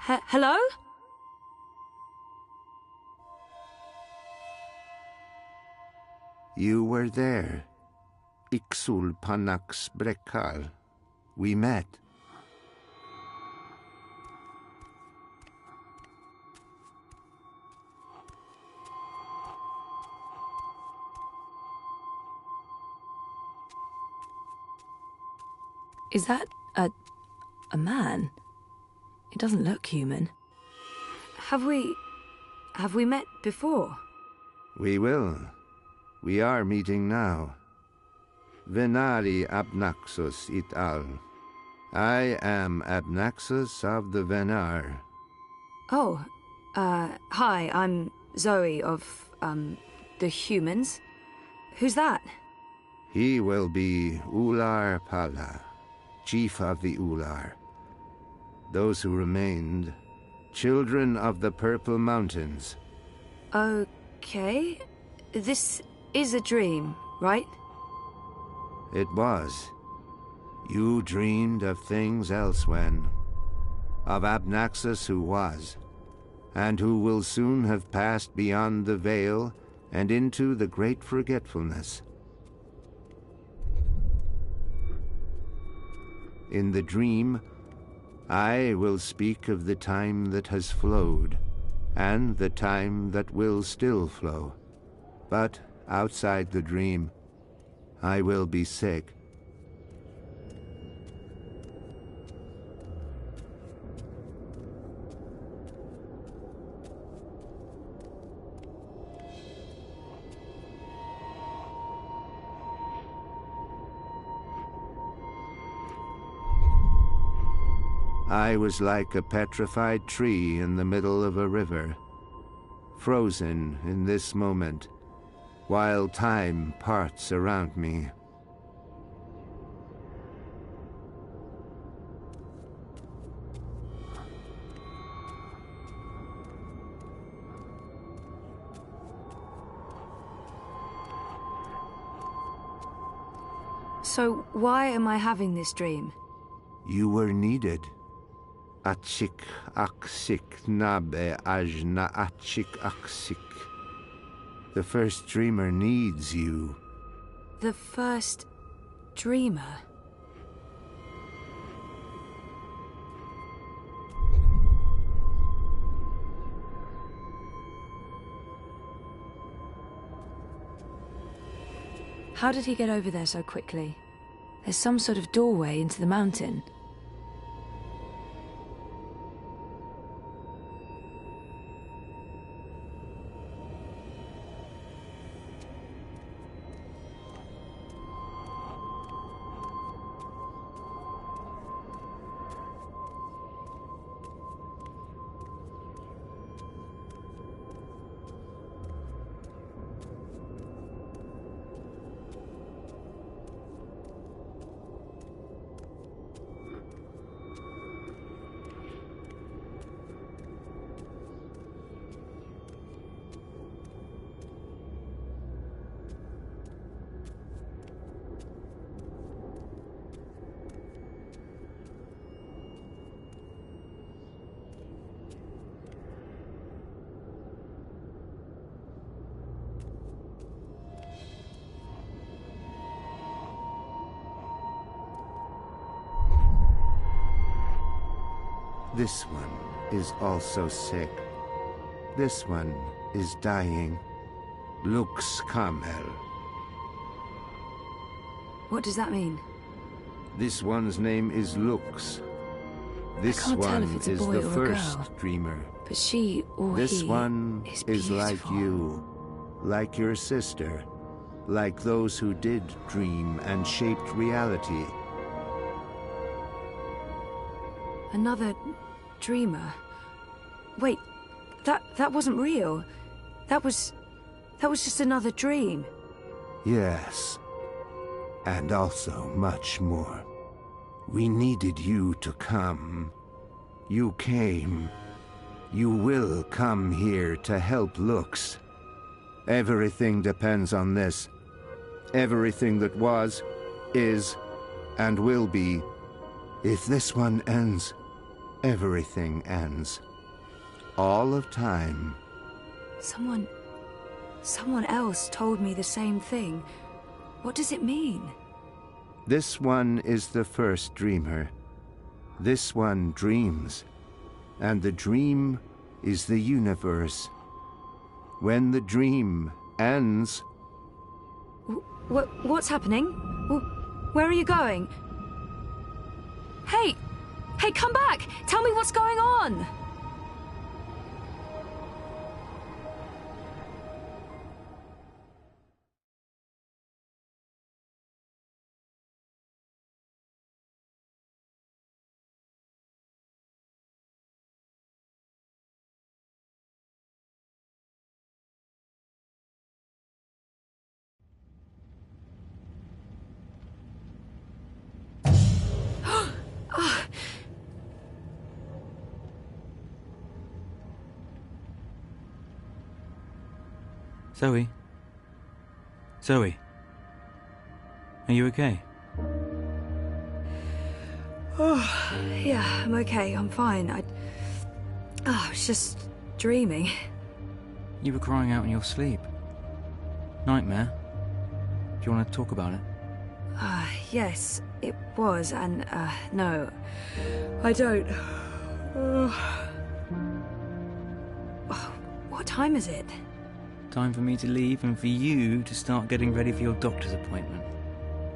Hello? You were there. Ixul panax brekal. We met. Is that a man? It doesn't look human. Have we met before? We will. We are meeting now. Venari Abnaxus it al. I am Abnaxus of the Venar. Oh, hi, I'm Zoe of, the humans. Who's that? He will be Ular Pala, chief of the Ular. Those who remained, children of the Purple Mountains. Okay. This is a dream, right? It was. You dreamed of things else when. Of Abnaxus who was, and who will soon have passed beyond the veil and into the great forgetfulness. In the dream, I will speak of the time that has flowed, and the time that will still flow. But outside the dream, I will be sick. I was like a petrified tree in the middle of a river, frozen in this moment, while time parts around me. So why am I having this dream? You were needed. Achik aksik nabe ajna achik aksik. The first dreamer needs you. The first dreamer? How did he get over there so quickly? There's some sort of doorway into the mountain. This one is also sick. This one is dying. Lux Kamel. What does that mean? This one's name is Lux. This I can't tell one if it's a is boy the or a first girl. dreamer. But she or This he one is like beautiful. you, like your sister, like those who did dream and shaped reality. Another dreamer? Wait, that wasn't real. That was just another dream. Yes, and also much more. We needed you to come. You came. You will come here to help Lux. Everything depends on this. Everything that was, is, and will be. If this one ends, everything ends. All of time. Someone else told me the same thing. What does it mean? This one is the first dreamer. This one dreams. And the dream is the universe. When the dream ends... What's happening? Where are you going? Hey! Hey, come back! Tell me what's going on! Zoe? Zoe? Are you okay? Oh, yeah, I'm okay. I'm fine. I was just dreaming. You were crying out in your sleep. Nightmare? Do you want to talk about it? Yes, it was, and, no. I don't. What time is it? Time for me to leave and for you to start getting ready for your doctor's appointment.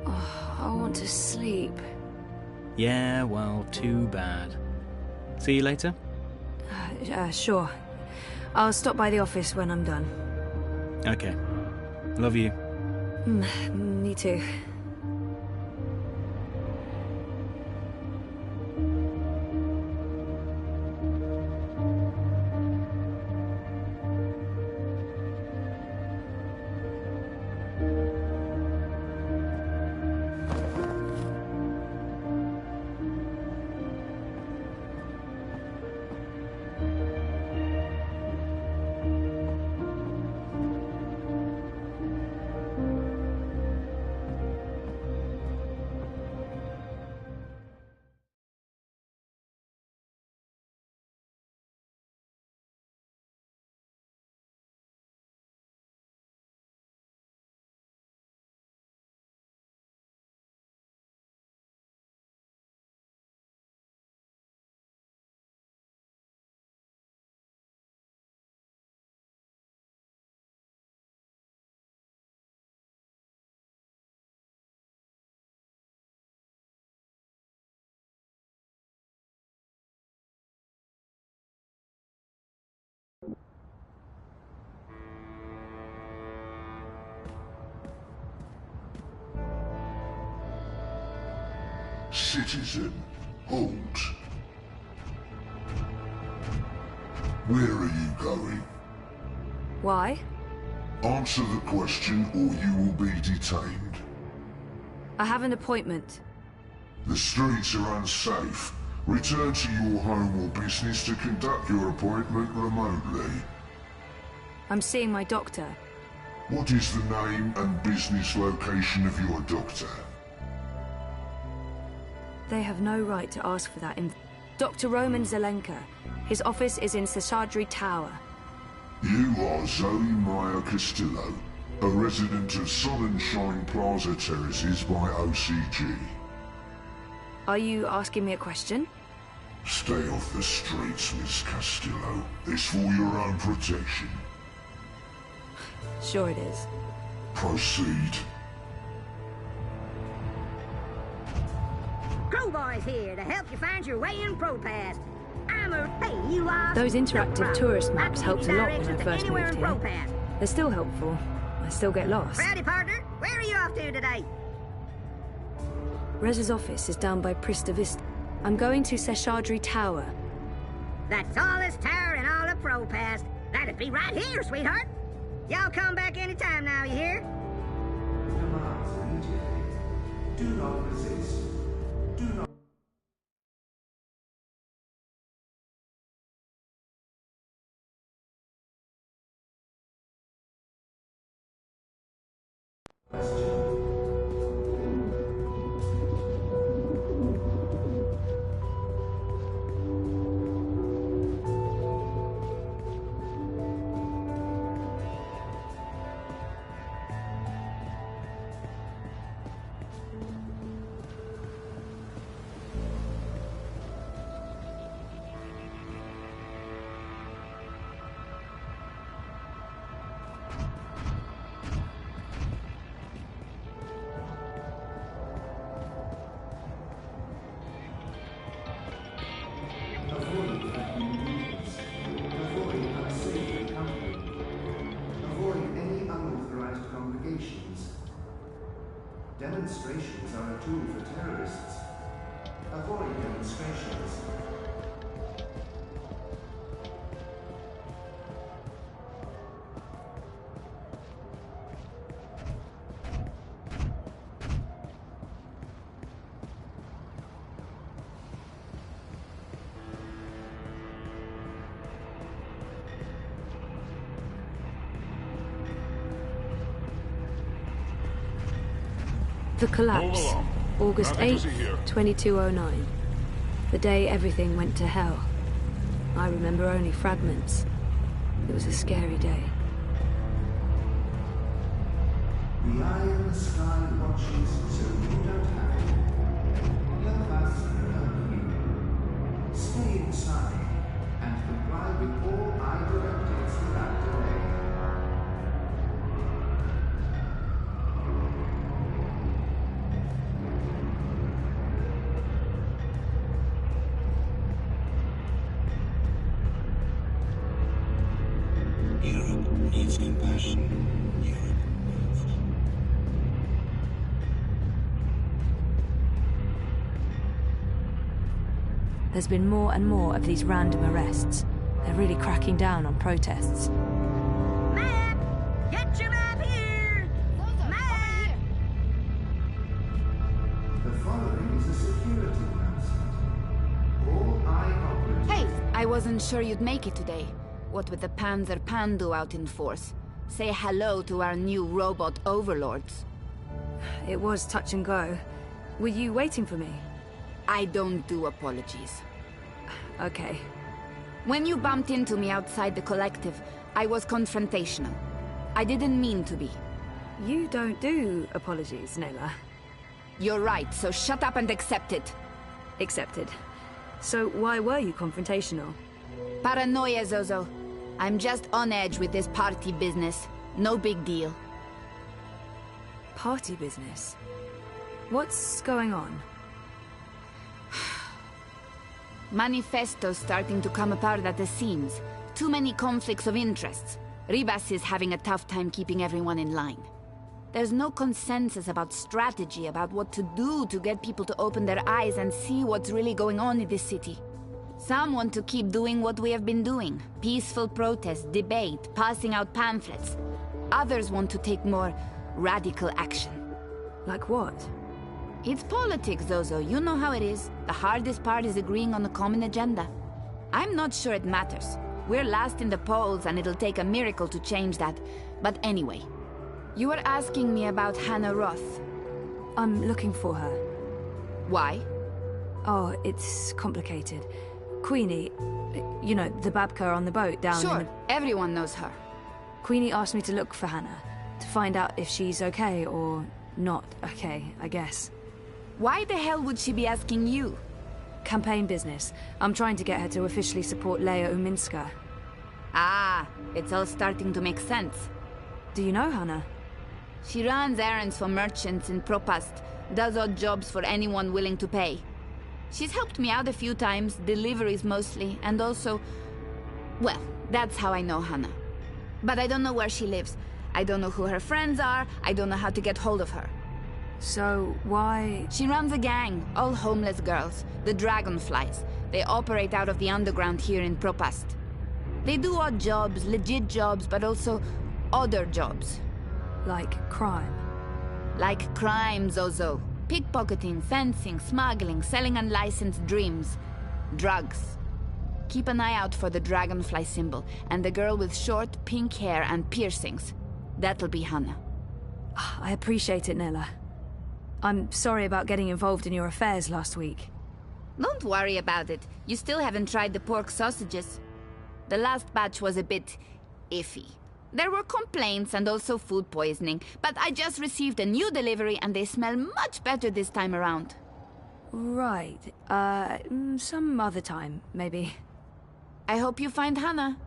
Oh, I want to sleep. Yeah, well, too bad. See you later? Sure. I'll stop by the office when I'm done. Okay. Love you. Me too. Citizen, halt. Where are you going? Why? Answer the question or you will be detained. I have an appointment. The streets are unsafe. Return to your home or business to conduct your appointment remotely. I'm seeing my doctor. What is the name and business location of your doctor? They have no right to ask for that Dr. Roman Zelenka. His office is in Seshadri Tower. You are Zoe Meyer Castillo, a resident of Sun and Shine Plaza Terraces by OCG. Are you asking me a question? Stay off the streets, Miss Castillo. It's for your own protection. Sure it is. Proceed. Crowboy's here to help you find your way in ProPass. Hey, you are... Those interactive tourist maps helped a lot when I first moved here. ProPass. They're still helpful. I still get lost. Howdy, partner. Where are you off to today? Rez's office is down by Prista Vista. I'm going to Seshadri Tower. The tallest tower in all of ProPass. That'd be right here, sweetheart. Y'all come back anytime now, you hear? Do not resist. Do not. Demonstrations are a tool for terrorists. Avoid demonstrations. The collapse, August 8th, 2209. The day everything went to hell. I remember only fragments. It was a scary day. The eye in the sky watches, so you don't have to. Your master help you. Stay inside and comply with all eye directives without delay. Europe needs compassion. Europe needs. There's been more and more of these random arrests. They're really cracking down on protests. Map! Get your map here! Map! The following is a security announcement. All eye operators... Hey, I wasn't sure you'd make it today. What with the Panzer Pandu out in force. Say hello to our new robot overlords. It was touch and go. Were you waiting for me? I don't do apologies. Okay. When you bumped into me outside the collective, I was confrontational. I didn't mean to be. You don't do apologies, Nayla. You're right, so shut up and accept it. Accepted. So why were you confrontational? Paranoia, Zozo. I'm just on edge with this party business. No big deal. Party business? What's going on? Manifesto's starting to come apart at the seams. Too many conflicts of interests. Ribas is having a tough time keeping everyone in line. There's no consensus about strategy, about what to do to get people to open their eyes and see what's really going on in this city. Some want to keep doing what we have been doing. Peaceful protest, debate, passing out pamphlets. Others want to take more radical action. Like what? It's politics, Zozo. You know how it is. The hardest part is agreeing on a common agenda. I'm not sure it matters. We're last in the polls and it'll take a miracle to change that. But anyway, you were asking me about Hanna Roth. I'm looking for her. Why? Oh, it's complicated. Queenie, you know, the Babka on the boat down Sure, in everyone knows her. Queenie asked me to look for Hannah, to find out if she's okay or not okay, I guess. Why the hell would she be asking you? Campaign business. I'm trying to get her to officially support Leia Uminska. Ah, it's all starting to make sense. Do you know Hannah? She runs errands for merchants in Propast, does odd jobs for anyone willing to pay. She's helped me out a few times, deliveries mostly, and also... Well, that's how I know Hannah. But I don't know where she lives. I don't know who her friends are. I don't know how to get hold of her. So, why... She runs a gang, all homeless girls, the Dragonflies. They operate out of the underground here in Propast. They do odd jobs, legit jobs, but also other jobs. like crime? Like crime, Zozo. Pickpocketing, fencing, smuggling, selling unlicensed dreams. Drugs. Keep an eye out for the dragonfly symbol, and the girl with short, pink hair and piercings. That'll be Hanna. I appreciate it, Nella. I'm sorry about getting involved in your affairs last week. Don't worry about it. You still haven't tried the pork sausages. The last batch was a bit iffy. There were complaints and also food poisoning, but I just received a new delivery and they smell much better this time around. Right. Some other time, maybe. I hope you find Hanna.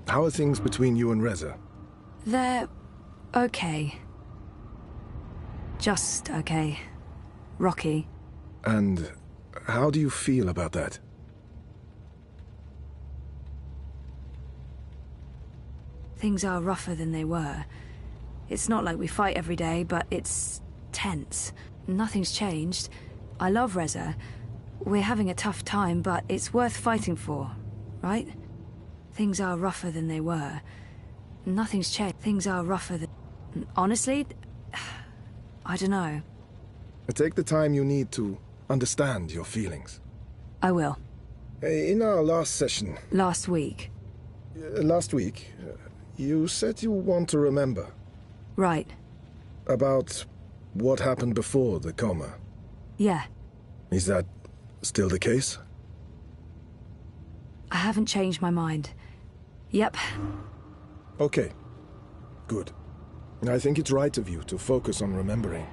How are things between you and Reza? They're okay. Just okay. Rocky. And how do you feel about that? Things are rougher than they were. It's not like we fight every day, but it's tense. Nothing's changed. I love Reza. We're having a tough time, but it's worth fighting for, right? Things are rougher than they were. Nothing's changed. Things are rougher than... Honestly, I don't know. Take the time you need to understand your feelings. I will. In our last session... Last week. You said you want to remember. Right. About what happened before the coma. Yeah. Is that still the case? I haven't changed my mind. Yep. Okay. Good. I think it's right of you to focus on remembering.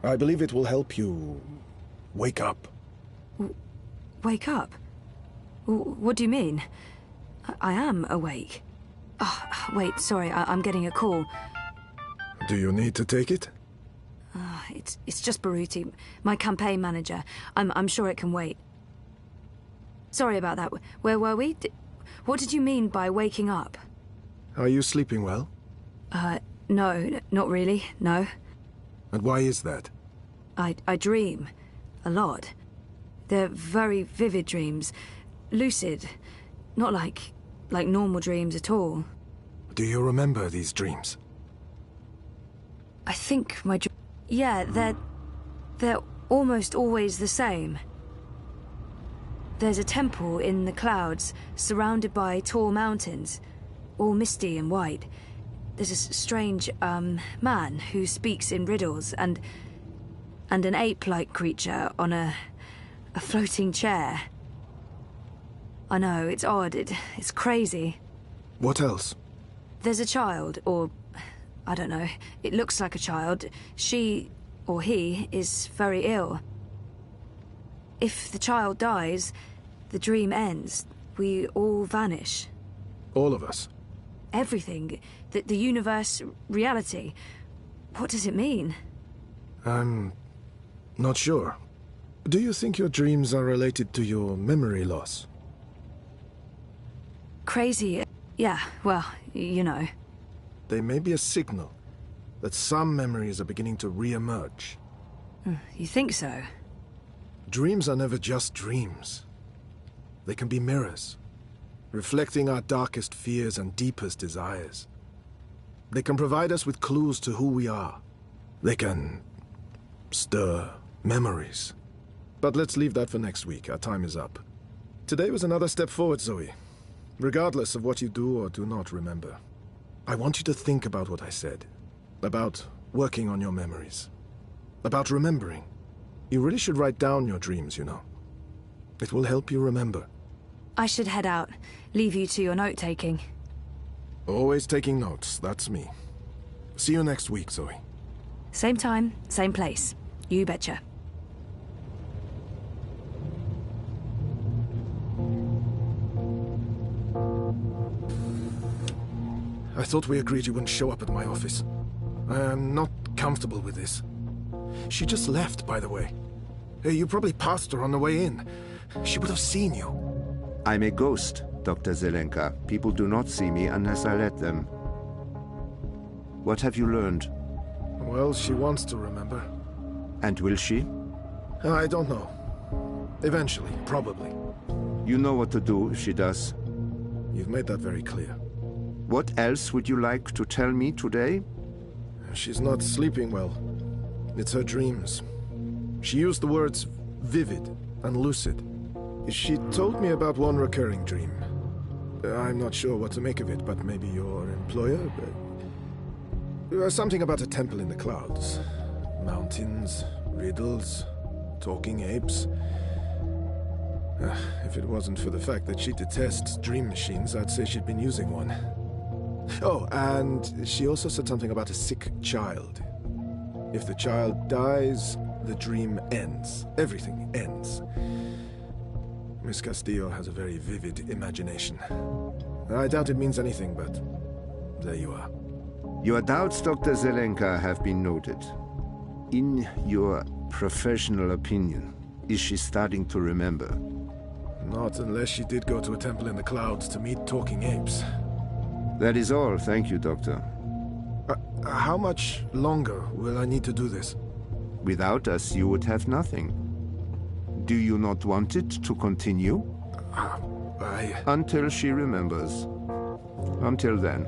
I believe it will help you wake up. Wake up? What do you mean? I am awake. Oh, wait, sorry, I'm getting a call. Do you need to take it? It's just Baruti, my campaign manager. I'm sure it can wait. Sorry about that. Where were we? What did you mean by waking up? Are you sleeping well? No, not really, no. And why is that? I dream. A lot. They're very vivid dreams. Lucid. Not like normal dreams at all. Do you remember these dreams? I think my dreams... Yeah, they're almost always the same. There's a temple in the clouds, surrounded by tall mountains, all misty and white. There's a strange, man who speaks in riddles, and an ape-like creature on a floating chair. I know, it's odd, it's crazy. What else? There's a child, or... I don't know. It looks like a child. She, or he, is very ill. If the child dies, the dream ends. We all vanish. All of us? Everything. The universe, reality. What does it mean? I'm not sure. Do you think your dreams are related to your memory loss? Crazy. Yeah, well, you know. They may be a signal that some memories are beginning to re-emerge. You think so? Dreams are never just dreams. They can be mirrors, reflecting our darkest fears and deepest desires. They can provide us with clues to who we are. They can stir memories. But let's leave that for next week. Our time is up. Today was another step forward, Zoe. Regardless of what you do or do not remember. I want you to think about what I said. About working on your memories. About remembering. You really should write down your dreams, you know. It will help you remember. I should head out. Leave you to your note-taking. Always taking notes, that's me. See you next week, Zoe. Same time, same place. You betcha. I thought we agreed you wouldn't show up at my office. I am not comfortable with this. She just left, by the way. You probably passed her on the way in. She would have seen you. I'm a ghost, Dr. Zelenka. People do not see me unless I let them. What have you learned? Well, she wants to remember. And will she? I don't know. Eventually, probably. You know what to do if she does. You've made that very clear. What else would you like to tell me today? She's not sleeping well. It's her dreams. She used the words vivid and lucid. She told me about one recurring dream. I'm not sure what to make of it, but maybe your employer? Something about a temple in the clouds. Mountains, riddles, talking apes. If it wasn't for the fact that she detests dream machines, I'd say she'd been using one. Oh, and she also said something about a sick child. If the child dies, the dream ends. Everything ends. Miss Castillo has a very vivid imagination. I doubt it means anything, but there you are. Your doubts, Dr. Zelenka, have been noted. In your professional opinion, is she starting to remember? Not unless she did go to a temple in the clouds to meet talking apes. That is all, thank you, Doctor. How much longer will I need to do this? Without us, you would have nothing. Do you not want it to continue? Until she remembers. Until then.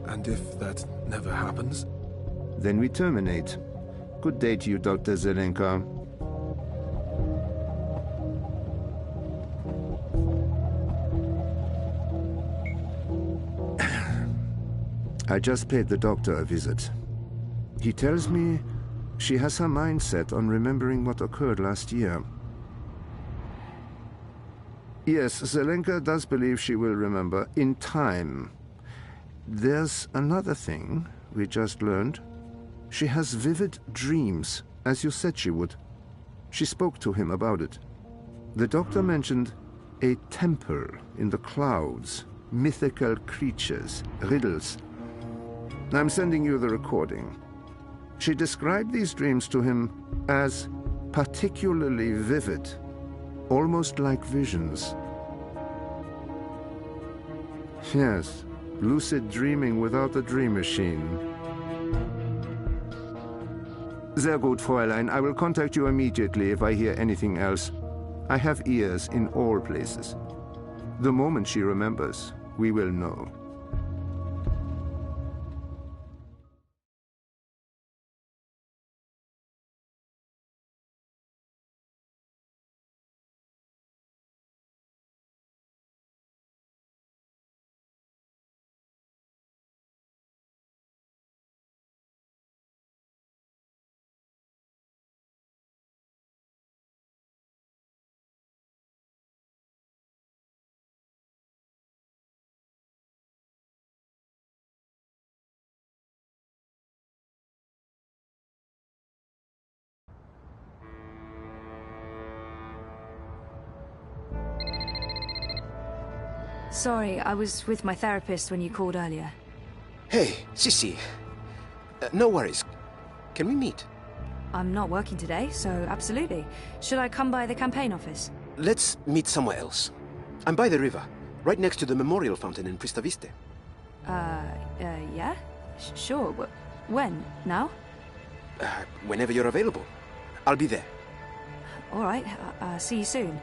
And if that never happens? Then we terminate. Good day to you, Dr. Zelenka. I just paid the doctor a visit. He tells me she has her mind set on remembering what occurred last year. Yes, Zelenka does believe she will remember in time. There's another thing we just learned. She has vivid dreams, as you said she would. She spoke to him about it. The doctor mentioned a temple in the clouds, mythical creatures, riddles. I'm sending you the recording. She described these dreams to him as particularly vivid, almost like visions. Yes, lucid dreaming without a dream machine. Sehr gut, Fräulein. I will contact you immediately if I hear anything else. I have ears in all places. The moment she remembers, we will know. Sorry, I was with my therapist when you called earlier. Hey, Sissy. No worries. Can we meet? I'm not working today, so absolutely. Should I come by the campaign office? Let's meet somewhere else. I'm by the river, right next to the memorial fountain in Pristaviste. Yeah? Sure. When? Now? Whenever you're available. I'll be there. All right. See you soon.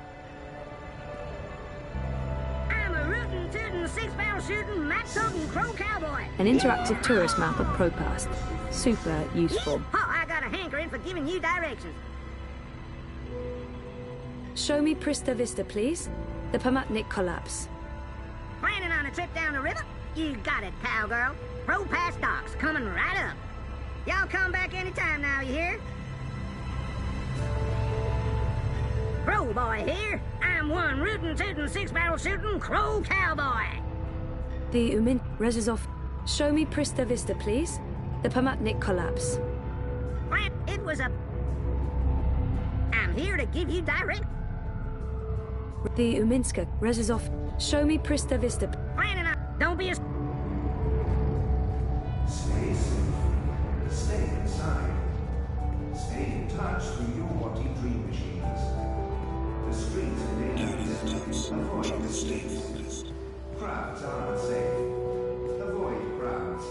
Six-barrel shooting, mat-toting crow cowboy. An interactive tourist map of Propast. Super useful. Oh, I got a hankering for giving you directions. Show me Prista Vista, please. The Pamatnik collapse. Planning on a trip down the river? You got it, cowgirl. Propast docks coming right up. Y'all come back anytime now, you hear? Crow boy here. I'm one rootin' tootin' six-barrel shooting crow cowboy. The Umin Rezizov. Show me Prista Vista, please. The Pamatnik collapse. What? It was a... I'm here to give you direct... The Uminska Rezizov. Show me Prista Vista. Planning on... Don't be a... Stay safe. Stay inside. Stay in touch through your Wati dream machines. The streets are dangerous. Avoid the streets. Crowds are unsafe. Avoid crowds.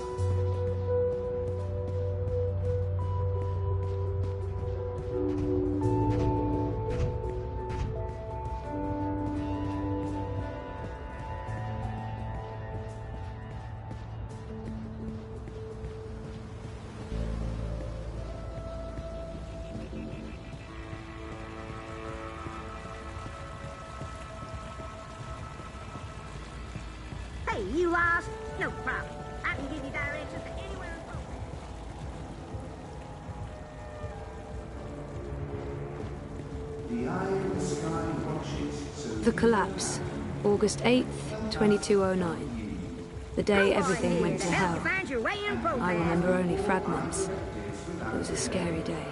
Hey, you lost? No problem. I can give you directions to anywhere in Propast. The eye in the sky watches. The collapse. August 8th, 2209. The day everything went to hell. I remember only fragments. It was a scary day.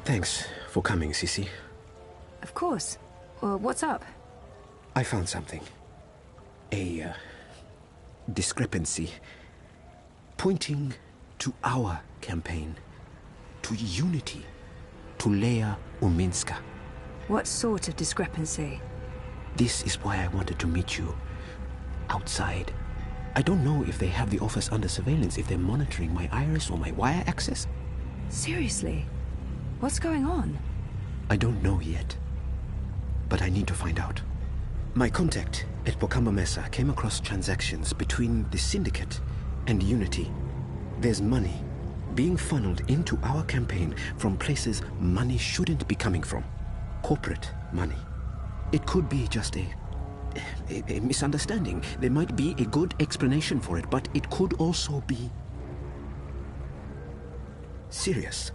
Thanks for coming, Sissy. Of course. What's up? I found something. a discrepancy pointing to our campaign, to unity, to Leia Uminska. What sort of discrepancy? This is why I wanted to meet you outside. I don't know if they have the office under surveillance, if they're monitoring my iris or my wire access. Seriously? What's going on? I don't know yet, but I need to find out. My contact at Bocamba Mesa came across transactions between the Syndicate and Unity. There's money being funneled into our campaign from places money shouldn't be coming from. Corporate money. It could be just a misunderstanding. There might be a good explanation for it, but it could also be serious.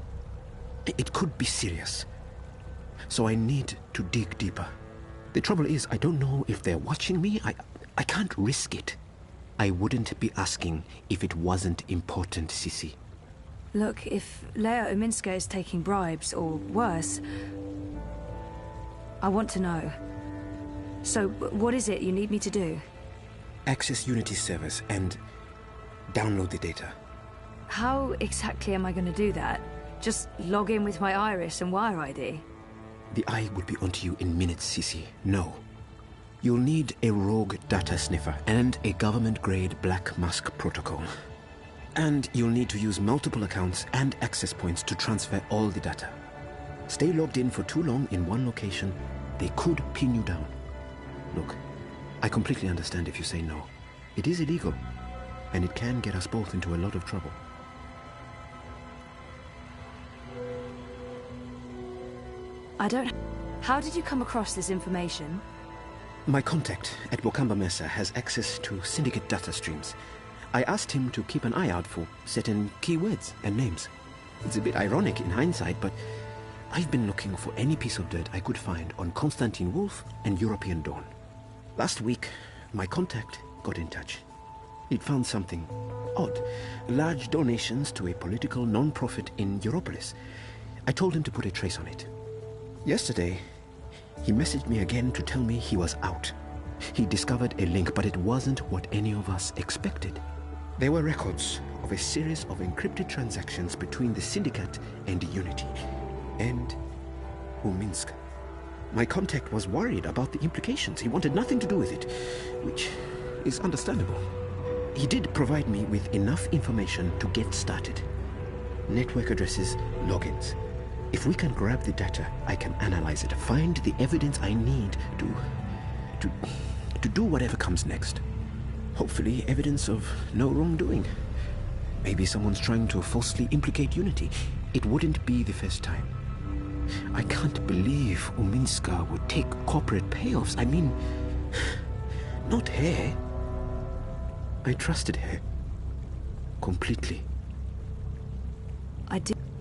It could be serious. So I need to dig deeper. The trouble is, I don't know if they're watching me. I can't risk it. I wouldn't be asking if it wasn't important, Sissy. Look, if Leia Uminska is taking bribes, or worse, I want to know. So, what is it you need me to do? Access Unity servers and download the data. How exactly am I going to do that? Just log in with my iris and wire ID? The eye will be onto you in minutes, Sissy. No. You'll need a rogue data sniffer and a government-grade Black Mask protocol. And you'll need to use multiple accounts and access points to transfer all the data. Stay logged in for too long in one location, they could pin you down. Look, I completely understand if you say no. It is illegal, and it can get us both into a lot of trouble. How did you come across this information? My contact at Bocamba Mesa has access to Syndicate data streams. I asked him to keep an eye out for certain keywords and names. It's a bit ironic in hindsight, but I've been looking for any piece of dirt I could find on Constantine Wolf and European Dawn. Last week, my contact got in touch. He'd found something odd. Large donations to a political non-profit in Europolis. I told him to put a trace on it. Yesterday, he messaged me again to tell me he was out. He discovered a link, but it wasn't what any of us expected. There were records of a series of encrypted transactions between the Syndicate and Unity, and Uminska. My contact was worried about the implications. He wanted nothing to do with it, which is understandable. He did provide me with enough information to get started. Network addresses, logins. If we can grab the data, I can analyze it, find the evidence I need to do whatever comes next. Hopefully evidence of no wrongdoing. Maybe someone's trying to falsely implicate Unity. It wouldn't be the first time. I can't believe Uminska would take corporate payoffs. I mean, not her. I trusted her. Completely.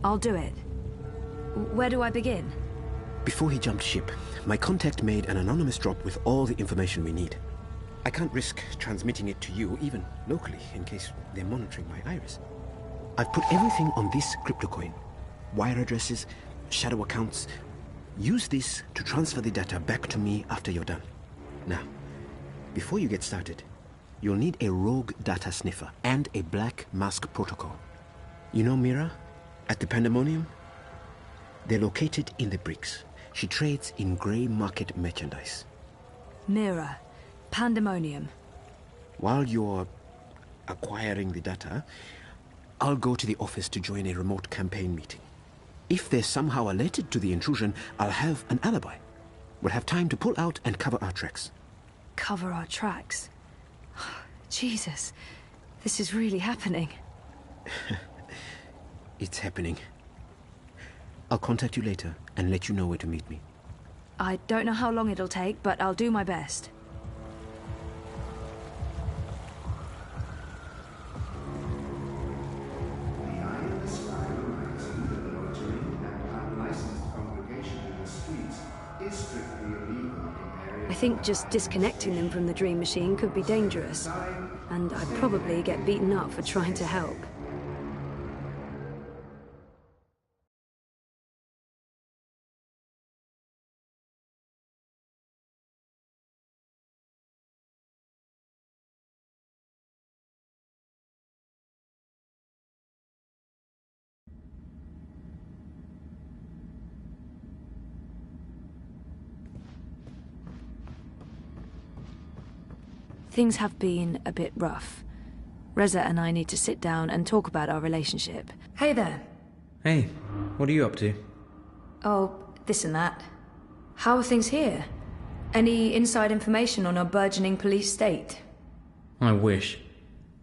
I'll do it. Where do I begin? Before he jumped ship, my contact made an anonymous drop with all the information we need. I can't risk transmitting it to you, even locally, in case they're monitoring my iris. I've put everything on this crypto coin. Wire addresses, shadow accounts. Use this to transfer the data back to me after you're done. Now, before you get started, you'll need a rogue data sniffer and a Black Mask protocol. You know Mira at the Pandemonium? They're located in the bricks. She trades in grey market merchandise. Mira. Pandemonium. While you're acquiring the data, I'll go to the office to join a remote campaign meeting. If they're somehow alerted to the intrusion, I'll have an alibi. We'll have time to pull out and cover our tracks. Cover our tracks? Jesus, this is really happening. It's happening. I'll contact you later and let you know where to meet me. I don't know how long it'll take, but I'll do my best. The eye in the sky reminds you that the loitering and unlicensed congregation in the streets is strictly illegal in areas... I think just disconnecting them from the dream machine could be dangerous, and I'd probably get beaten up for trying to help. Things have been a bit rough. Reza and I need to sit down and talk about our relationship. Hey there. Hey, what are you up to? Oh, this and that. How are things here? Any inside information on our burgeoning police state? I wish.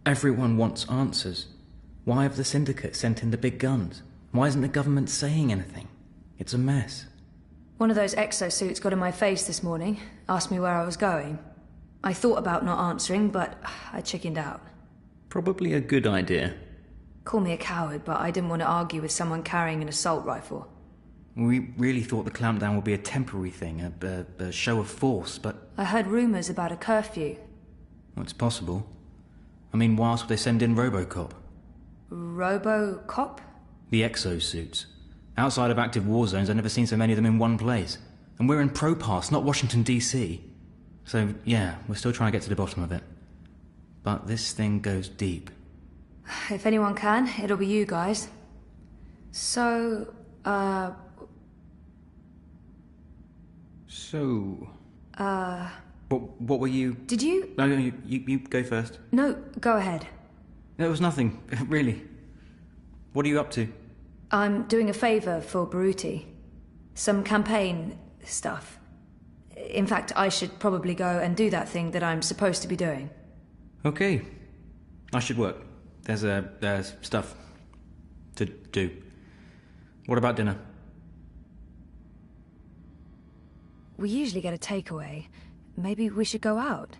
Everyone wants answers. Why have the syndicate sent in the big guns? Why isn't the government saying anything? It's a mess. One of those exosuits got in my face this morning, asked me where I was going. I thought about not answering, but I chickened out. Probably a good idea. Call me a coward, but I didn't want to argue with someone carrying an assault rifle. We really thought the clampdown would be a temporary thing, a show of force, but... I heard rumours about a curfew. Well, it's possible. I mean, why else would they send in Robocop? Robocop? The exosuits. Outside of active war zones, I've never seen so many of them in one place. And we're in Propass, not Washington, D.C. So, yeah, we're still trying to get to the bottom of it. But this thing goes deep. If anyone can, it'll be you guys. So, What were you... Did you... No, you go first. No, go ahead. There was nothing, really. What are you up to? I'm doing a favour for Baruti. Some campaign stuff. In fact, I should probably go and do that thing that I'm supposed to be doing. Okay. I should work. There's stuff to do. What about dinner? We usually get a takeaway. Maybe we should go out.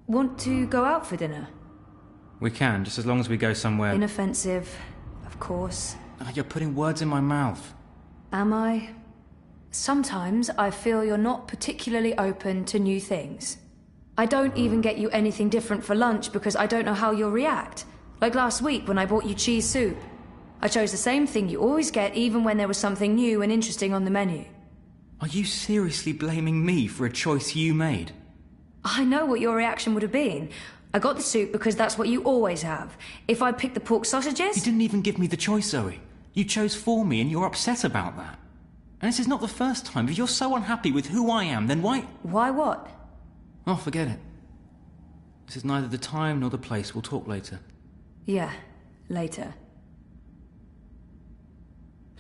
Want to go out for dinner? We can, just as long as we go somewhere... Inoffensive, of course. You're putting words in my mouth. Am I? Sometimes I feel you're not particularly open to new things. I don't even get you anything different for lunch because I don't know how you'll react. Like last week when I bought you cheese soup. I chose the same thing you always get even when there was something new and interesting on the menu. Are you seriously blaming me for a choice you made? I know what your reaction would have been. I got the soup because that's what you always have. If I'd picked the pork sausages... You didn't even give me the choice, Zoe. You chose for me and you're upset about that. And this is not the first time. If you're so unhappy with who I am, then why... Why what? Oh, forget it. This is neither the time nor the place. We'll talk later. Yeah, later.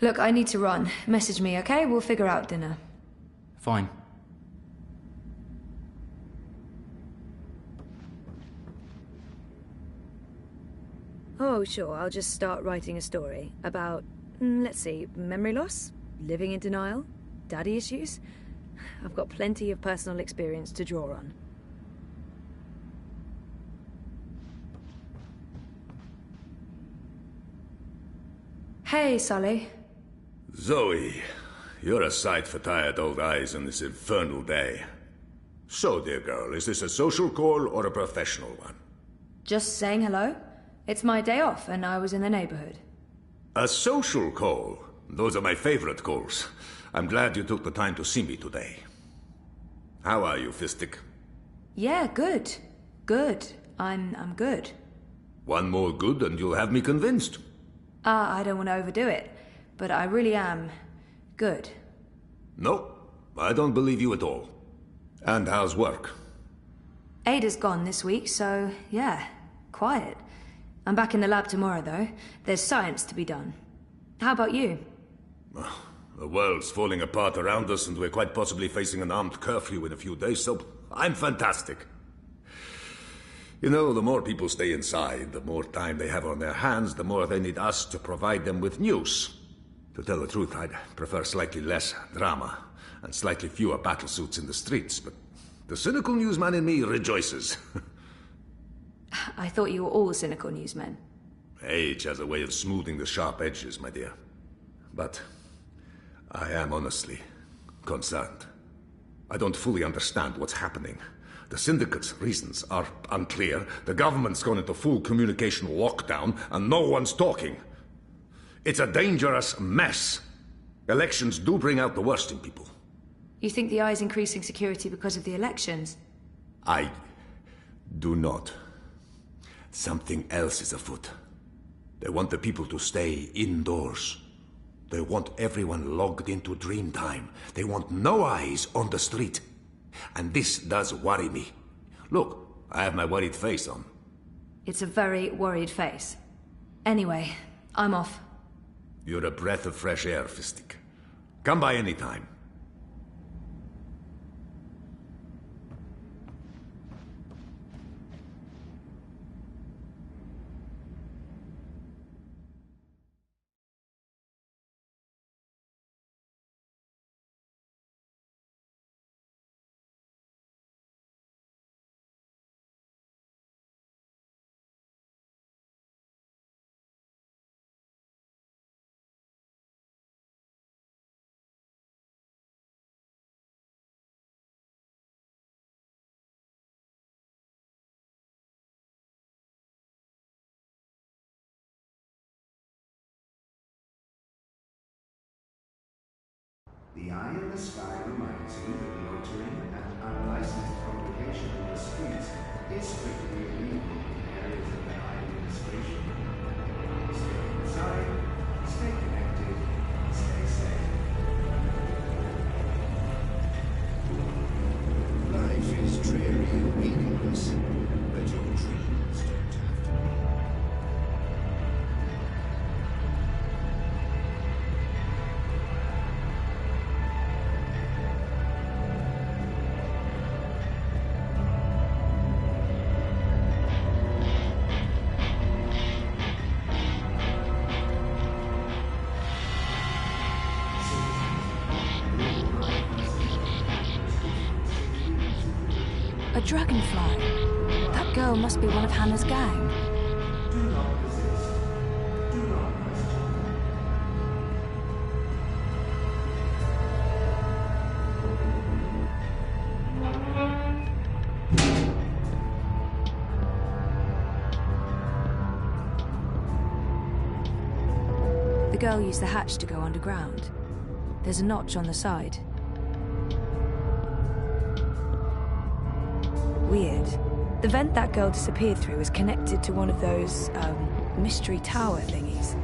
Look, I need to run. Message me, okay? We'll figure out dinner. Fine. Oh, sure, I'll just start writing a story about, let's see, memory loss, living in denial, daddy issues. I've got plenty of personal experience to draw on. Hey, Sully. Zoe, you're a sight for tired old eyes on this infernal day. So, dear girl, is this a social call or a professional one? Just saying hello. It's my day off, and I was in the neighborhood. A social call? Those are my favorite calls. I'm glad you took the time to see me today. How are you, Fistic? Yeah, good. Good. I'm good. One more good and you'll have me convinced. I don't want to overdo it, but I really am good. No, I don't believe you at all. And how's work? Ada's gone this week, so yeah, quiet. I'm back in the lab tomorrow, though. There's science to be done. How about you? The world's falling apart around us and we're quite possibly facing an armed curfew in a few days, so I'm fantastic. You know, the more people stay inside, the more time they have on their hands, the more they need us to provide them with news. To tell the truth, I'd prefer slightly less drama and slightly fewer battlesuits in the streets, but the cynical newsman in me rejoices. I thought you were all cynical newsmen. Age has a way of smoothing the sharp edges, my dear. But I am honestly concerned. I don't fully understand what's happening. The syndicate's reasons are unclear. The government's gone into full communication lockdown, and no one's talking. It's a dangerous mess. Elections do bring out the worst in people. You think the eye's increasing security because of the elections? I do not. Something else is afoot. They want the people to stay indoors. They want everyone logged into dream time. They want no eyes on the street. And this does worry me. Look, I have my worried face on. It's a very worried face. Anyway, I'm off. You're a breath of fresh air, Fistic. Come by any time. The eye in the sky reminds you that loitering and unlicensed congregation in the streets is strictly illegal in areas of the high administration. Stay inside, stay connected, stay safe. Life is dreary and meaningless, but your dreams don't have to be. A dragonfly. That girl must be one of Hannah's gang. Do not resist. Do not question. The girl used the hatch to go underground. There's a notch on the side. Weird. The vent that girl disappeared through was connected to one of those, mystery tower thingies.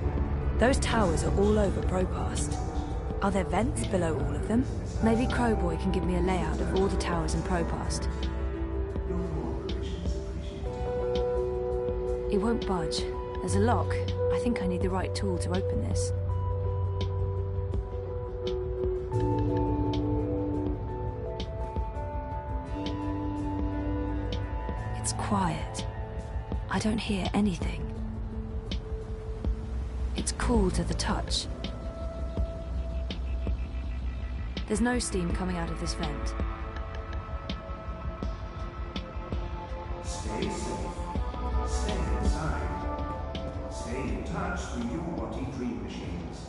Those towers are all over Propast. Are there vents below all of them? Maybe Crowboy can give me a layout of all the towers in Propast. It won't budge. There's a lock. I think I need the right tool to open this. It's quiet. I don't hear anything. It's cool to the touch. There's no steam coming out of this vent. Stay safe. Stay inside. Stay in touch through your body dream machines.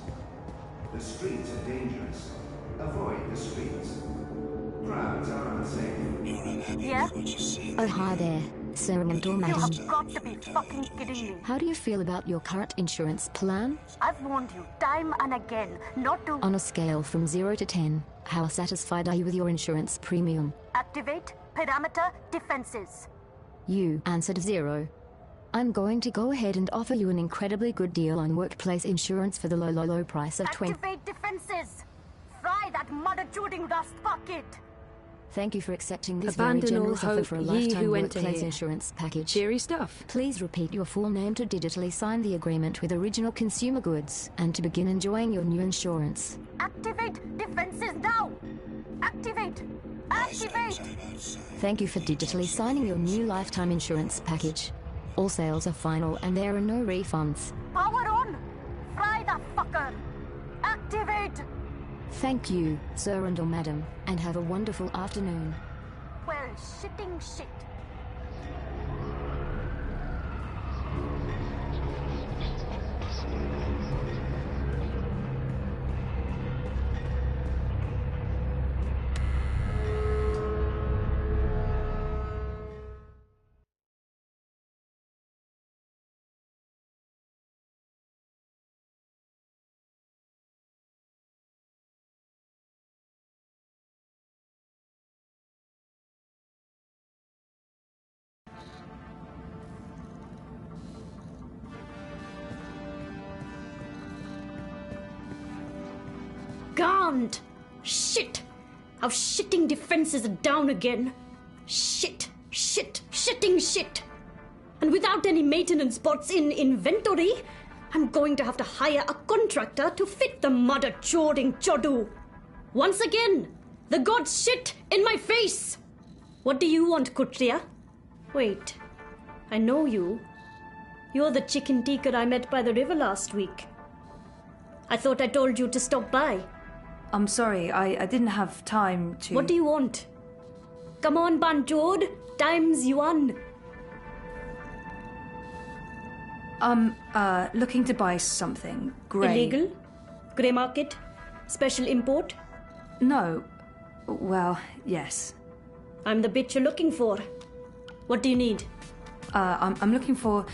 The streets are dangerous. Avoid the streets. Crowds are unsafe. You're unhappy Yeah? with what you see. Oh, hi there. Segundo, You madam. have got to be fucking kidding me. How do you feel about your current insurance plan? I've warned you time and again not to On a scale from 0 to 10, how satisfied are you with your insurance premium? activate parameter defenses. You answered 0. I'm going to go ahead and offer you an incredibly good deal on workplace insurance for the low price of 20. Activate defenses. Fry that mother-chooting rust bucket. Thank you for accepting this Abandon very all generous offer hope, for a ye lifetime who enter workplace here. insurance package. Cheery stuff. Please repeat your full name to digitally sign the agreement with Original Consumer Goods and to begin enjoying your new insurance. Activate defenses now. Activate. Activate. Thank you for digitally signing your new lifetime insurance package. All sales are final and there are no refunds. Power on. Fry that fucker. Activate. Thank you, sir and or madam, and have a wonderful afternoon. Well, shitting shit. Shit! Our shitting defenses are down again. Shit! shitting shit. And without any maintenance bots in inventory, I'm going to have to hire a contractor to fit the mother choding chodu. Once again, the gods shit in my face. What do you want, Kutria? Wait, I know you. You're the chicken tikka I met by the river last week. I thought I told you to stop by. I'm sorry, I didn't have time to... What do you want? Come on, Banjod. Time's yuan. Looking to buy something. Grey. Illegal? Grey market? Special import? No. Well, yes. I'm the bitch you're looking for. What do you need? I'm looking for...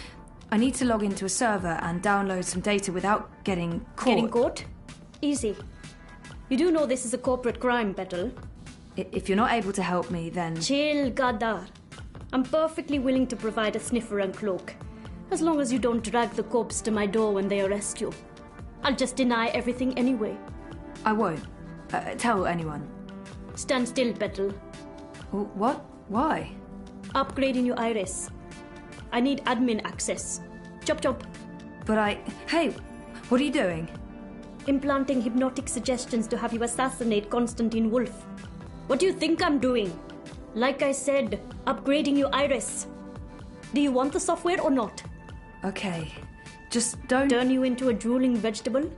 I need to log into a server and download some data without getting caught. Getting caught? Easy. You do know this is a corporate crime, Petal. If you're not able to help me, then... Chill, Gadar. I'm perfectly willing to provide a sniffer and cloak, as long as you don't drag the corpse to my door when they arrest you. I'll just deny everything anyway. I won't. Tell anyone. Stand still, Petal. What? Why? Upgrading your iris. I need admin access. Chop chop. But Hey, what are you doing? Implanting hypnotic suggestions to have you assassinate Constantine Wolf. What do you think I'm doing? Like I said, upgrading your iris. Do you want the software or not? Okay. Just don't... Turn you into a drooling vegetable?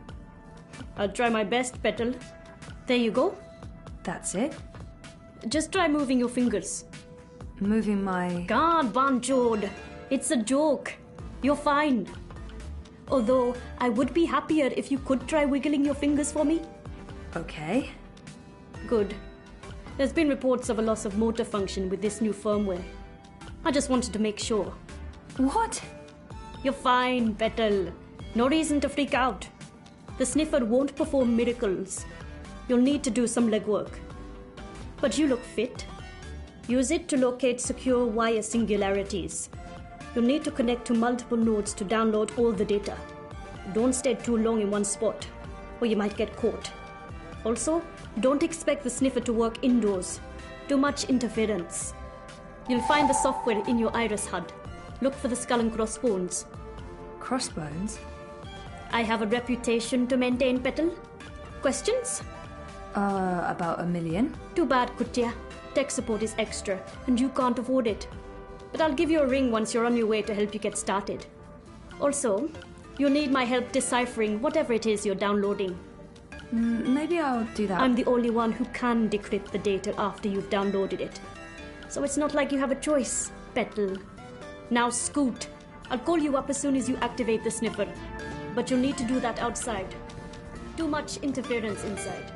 I'll try my best, Petal. There you go. That's it? Just try moving your fingers. Moving my... God, Banjod. It's a joke. You're fine. Although, I would be happier if you could try wiggling your fingers for me. Okay. Good. There's been reports of a loss of motor function with this new firmware. I just wanted to make sure. What? You're fine, Petal. No reason to freak out. The sniffer won't perform miracles. You'll need to do some legwork. But you look fit. Use it to locate secure wire singularities. You'll need to connect to multiple nodes to download all the data. Don't stay too long in one spot, or you might get caught. Also, don't expect the sniffer to work indoors. Too much interference. You'll find the software in your iris HUD. Look for the skull and crossbones. Crossbones? I have a reputation to maintain, Petal. Questions? About 1 million. Too bad, Kutya. Tech support is extra, and you can't afford it. But I'll give you a ring once you're on your way to help you get started. Also, you'll need my help deciphering whatever it is you're downloading. Maybe I'll do that. I'm the only one who can decrypt the data after you've downloaded it. So it's not like you have a choice, Petal. Now scoot. I'll call you up as soon as you activate the sniffer. But you'll need to do that outside. Too much interference inside.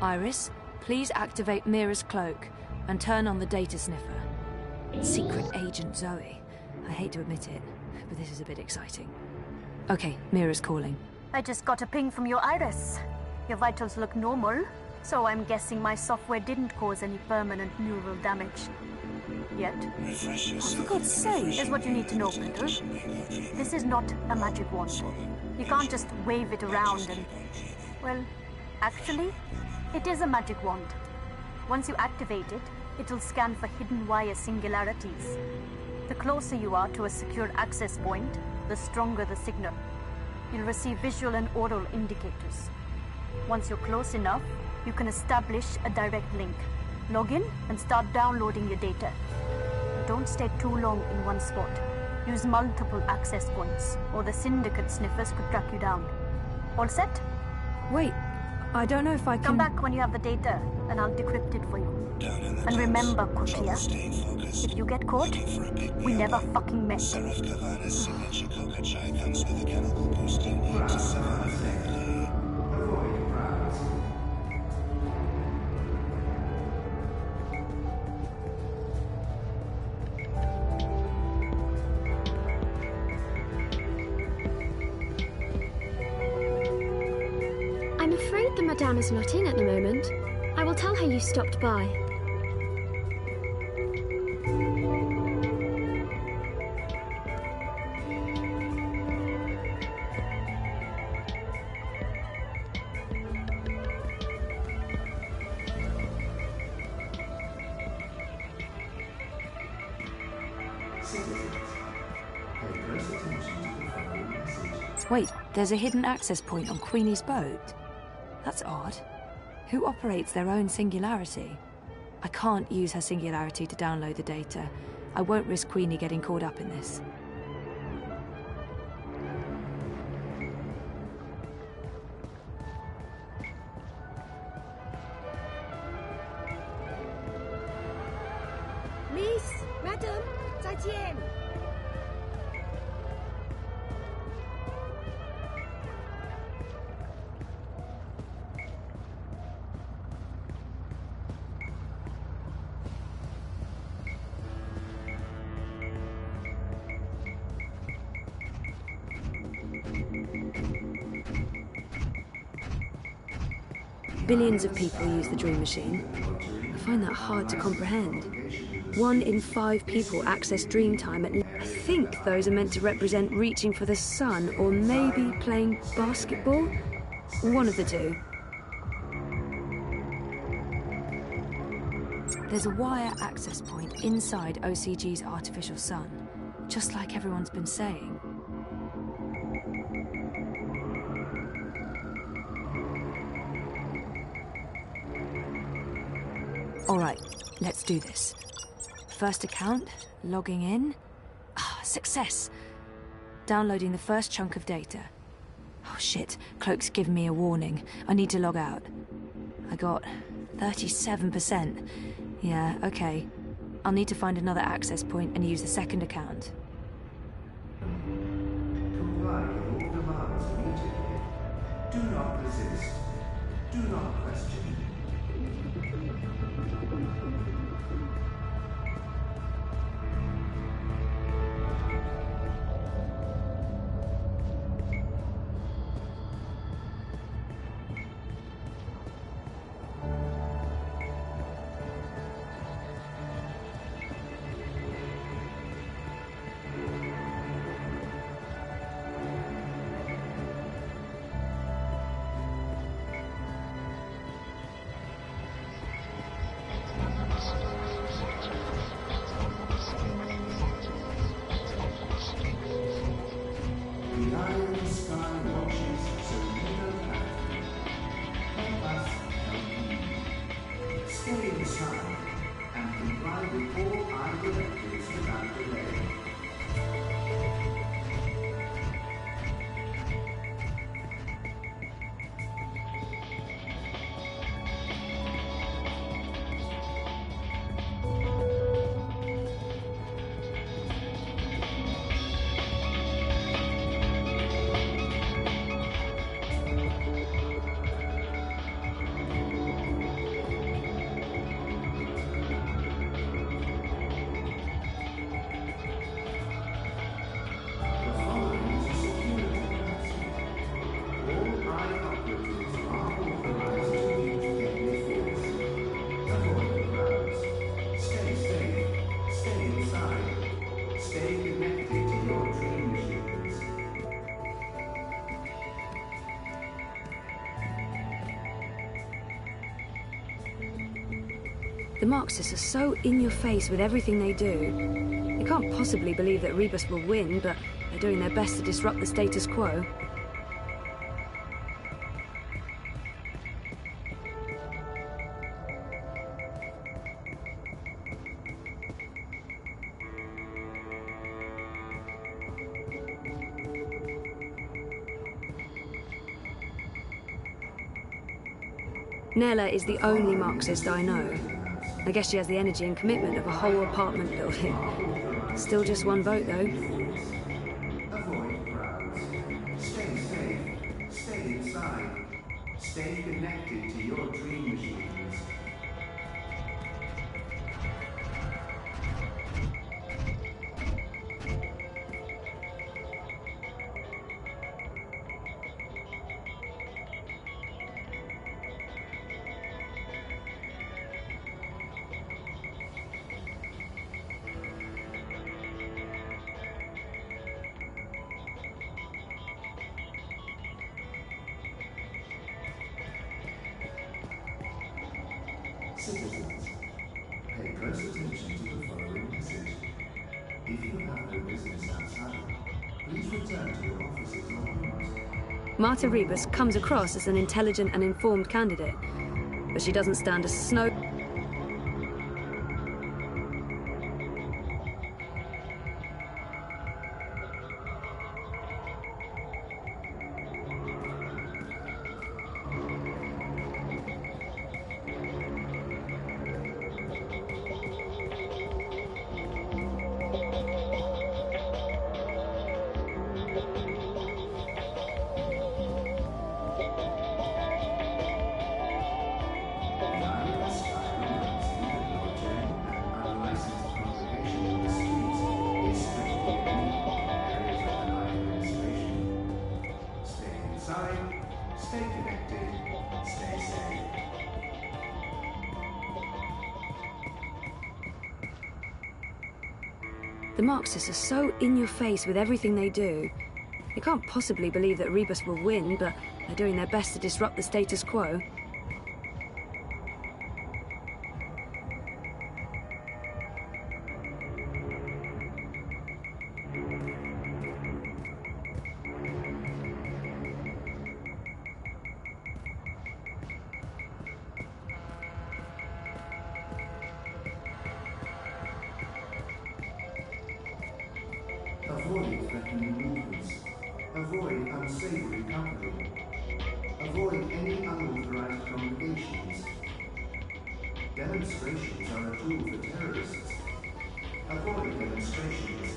Iris, please activate Mira's cloak and turn on the data sniffer. Secret Agent Zoe. I hate to admit it, but this is a bit exciting. Okay, Mira's calling. I just got a ping from your iris. Your vitals look normal, so I'm guessing my software didn't cause any permanent neural damage. Yet. For God's sake, here's what you need to know, Petal. This is not a magic wand. You can't just wave it around and... Well, actually, it is a magic wand. Once you activate it, it'll scan for hidden wire singularities. The closer you are to a secured access point, the stronger the signal. You'll receive visual and oral indicators. Once you're close enough, you can establish a direct link. Log in and start downloading your data. Don't stay too long in one spot. Use multiple access points, or the syndicate sniffers could track you down. All set? Wait, I don't know if I can... Come back when you have the data, and I'll decrypt it for you. And remember, Kutia, if you get caught, we never fucking met. Serif Kavana's signature coca chai comes with a chemical boosting heat to 7 effectively. Avoid crowds. I'm afraid the Madame is not in at the moment. I will tell her you stopped by. Wait, there's a hidden access point on Queenie's boat? That's odd. Who operates their own singularity? I can't use her singularity to download the data. I won't risk Queenie getting caught up in this. Miss, madam, 再见. Billions of people use the Dream Machine. I find that hard to comprehend. 1 in 5 people access dream time at... I think those are meant to represent reaching for the sun, or maybe playing basketball? One of the two. There's a wire access point inside OCG's artificial sun, just like everyone's been saying. Alright, let's do this. First account, logging in. Success! Downloading the first chunk of data. Oh shit, Cloak's given me a warning. I need to log out. I got 37%. Yeah, okay. I'll need to find another access point and use the second account. Comply with all demands immediately. Do not resist. Do not question. The Marxists are so in your face with everything they do. They can't possibly believe that Rebus will win, but they're doing their best to disrupt the status quo. Nella is the only Marxist I know. I guess she has the energy and commitment of a whole apartment building. Still just one vote, though. Avoid crowds. Stay safe. Stay inside. Stay connected to your dream machines. Citizens, pay close attention to the following message. If you have no business outside, please return to your offices or homes. Marta Rebus comes across as an intelligent and informed candidate, but she doesn't stand a snow... Stay connected. Stay safe. The Marxists are so in your face with everything they do. They can't possibly believe that Rebus will win, but they're doing their best to disrupt the status quo. Avoid threatening movements. Avoid unsavory company. Avoid any unauthorized congregations. Demonstrations are a tool for terrorists. Avoid demonstrations.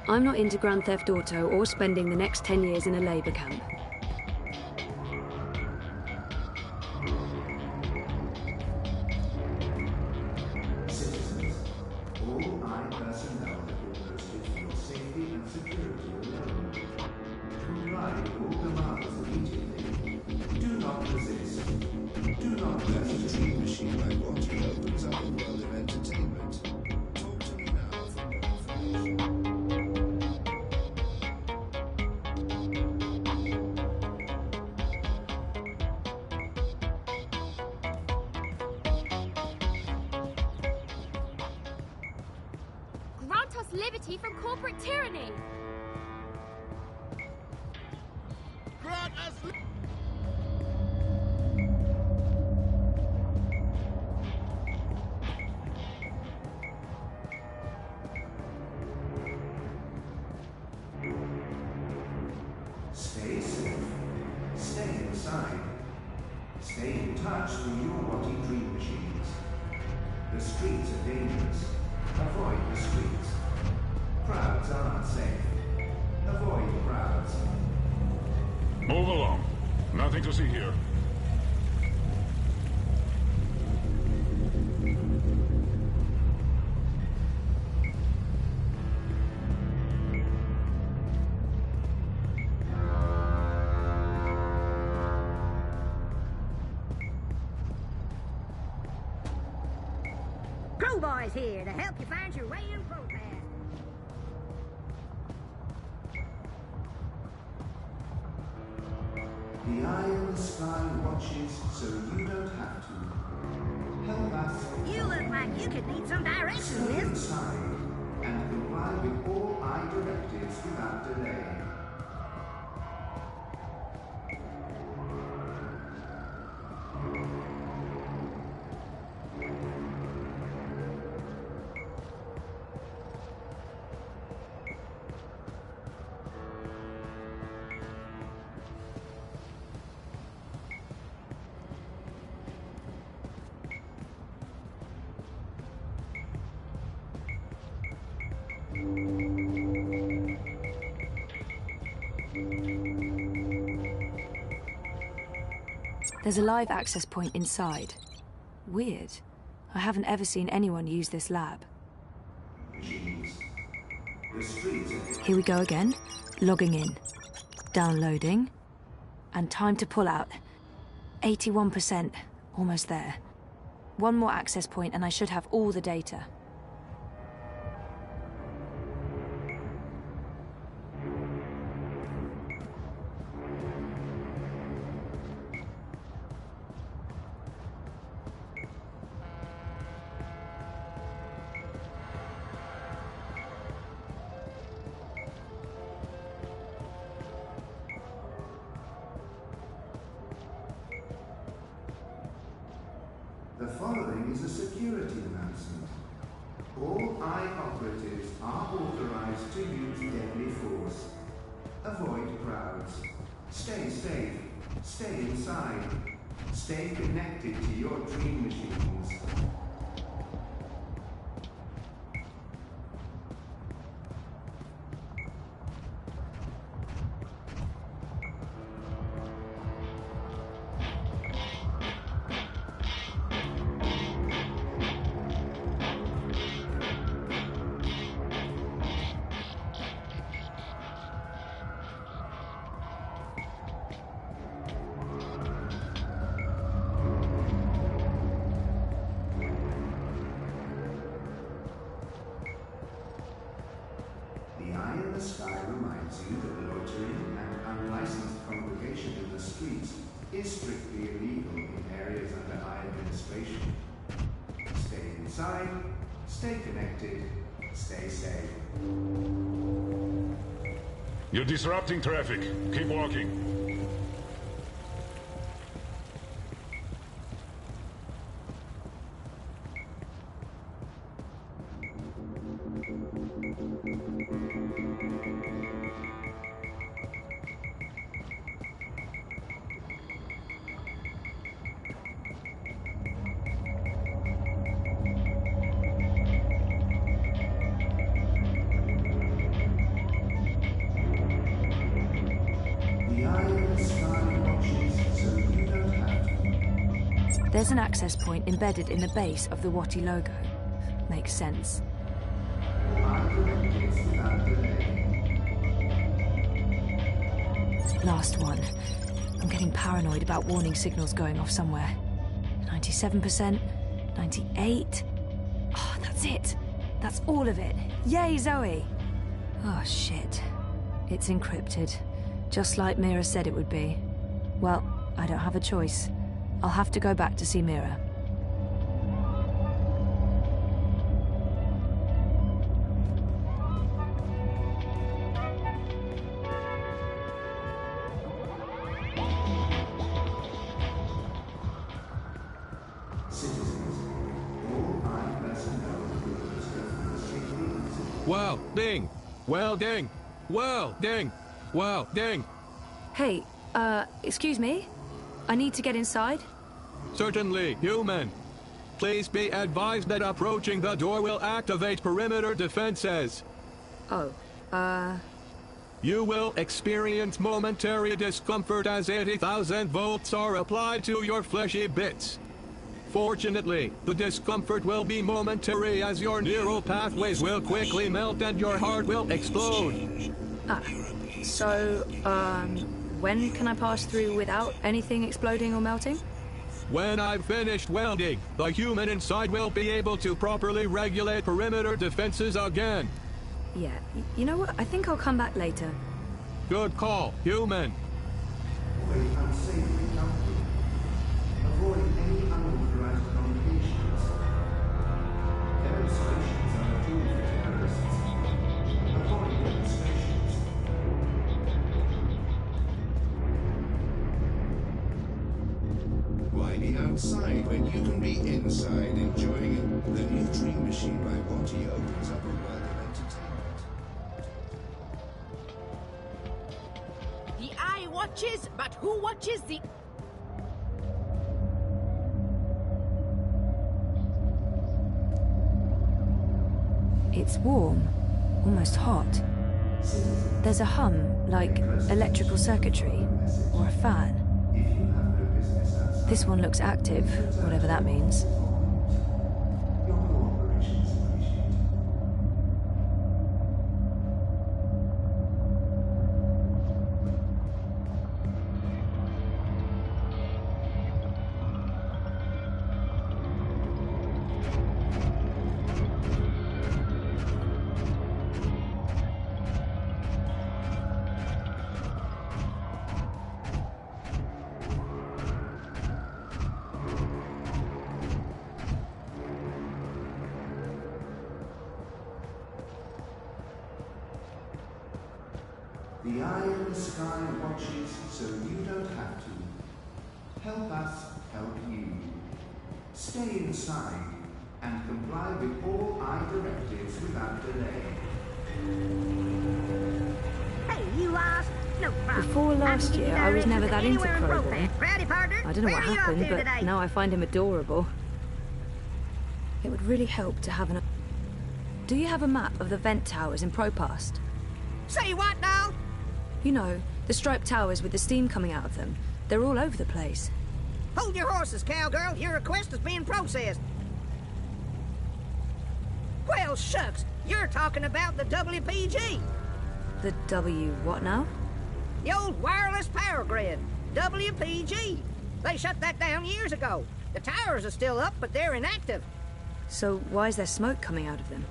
I'm not into Grand Theft Auto or spending the next 10 years in a labour camp. Citizens, all I personnel have been posted for your safety and security alone. Comply with all commands immediately. Do not resist. Do not resist. The dream machine I want you opens up a world of entertainment. Talk to me now for more information. Grant us liberty from corporate tyranny! Grant us Stay safe. Stay inside. Stay in touch with your body dream machines. The streets are dangerous. Avoid the streets. Crowds are unsafe. Avoid crowds. Move along. Nothing to see here. Crowboy's here to help you find your way in Protest. The eye in the sky watches so you don't have to. You look like you could need some direction, Stay miss. inside and comply with all I directives without delay. There's a live access point inside. Weird. I haven't ever seen anyone use this lab. Here we go again. Logging in. Downloading. And time to pull out. 81%. Almost there. One more access point and I should have all the data. The following is a security announcement. All I operatives are authorized to use deadly force. Avoid crowds. Stay safe. Stay inside. Stay connected to your dream machines. The eye in the sky reminds you that loitering and unlicensed congregation in the streets is strictly illegal in areas under eye administration. Stay inside, stay connected, stay safe. You're disrupting traffic. Keep walking. There's an access point embedded in the base of the Watty logo. Makes sense. Last one. I'm getting paranoid about warning signals going off somewhere. 97%, 98. Oh, that's it. That's all of it. Yay, Zoe! Oh, shit. It's encrypted. Just like Mira said it would be. Well, I don't have a choice. I'll have to go back to see Mira. Well, ding! Well, ding! Well, ding! Well, ding! Hey, excuse me? I need to get inside? Certainly, human. Please be advised that approaching the door will activate perimeter defenses. Oh, You will experience momentary discomfort as 80,000 volts are applied to your fleshy bits. Fortunately, the discomfort will be momentary as your neural pathways will quickly melt and your heart will explode. So, when can I pass through without anything exploding or melting? When I've finished welding, the human inside will be able to properly regulate perimeter defenses again. Yeah, you know what? I think I'll come back later. Good call, human. Avoid unsavory company. Avoid any unauthorized communication. outside when you can be inside enjoying it? The new Dream Machine by Parte opens up a world of entertainment. The eye watches, but who watches the... It's warm, almost hot. There's a hum, like electrical circuitry, or a fan. This one looks active, whatever that means. The eye in the sky watches so you don't have to. Help us help you. Stay inside and comply with all eye directives without delay. Hey, you Oz. No problem. Before last year, I was never that into Crowborn. Rowdy partner. I don't know what Where are you off happened, to but today? now I find him adorable. It would really help to have an... Do you have a map of the vent towers in Propast? Say what now? You know, the striped towers with the steam coming out of them. They're all over the place. Hold your horses, cowgirl. Your request is being processed. Well, shucks. You're talking about the WPG. The W what now? The old wireless power grid. WPG. They shut that down years ago. The towers are still up, but they're inactive. So why is there smoke coming out of them?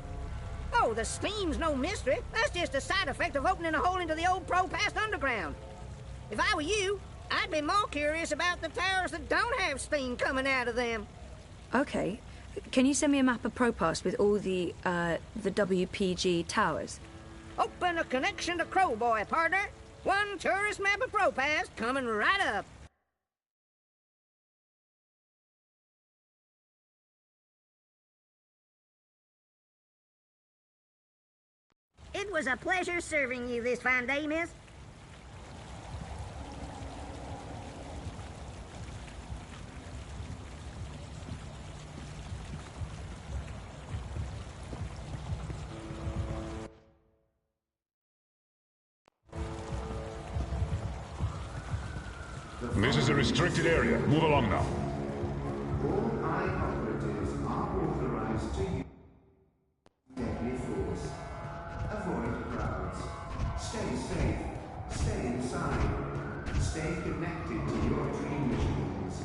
Oh, the steam's no mystery. That's just a side effect of opening a hole into the old Propast underground. If I were you, I'd be more curious about the towers that don't have steam coming out of them. Okay. Can you send me a map of Propast with all the WPG towers? Open a connection to Crowboy, partner. One tourist map of Propast coming right up. It was a pleasure serving you this fine day, miss. This is a restricted area. Move along now. All eye operatives are authorized to use deadly force. Avoid crowds. Stay safe. Stay inside. Stay connected to your dream machines.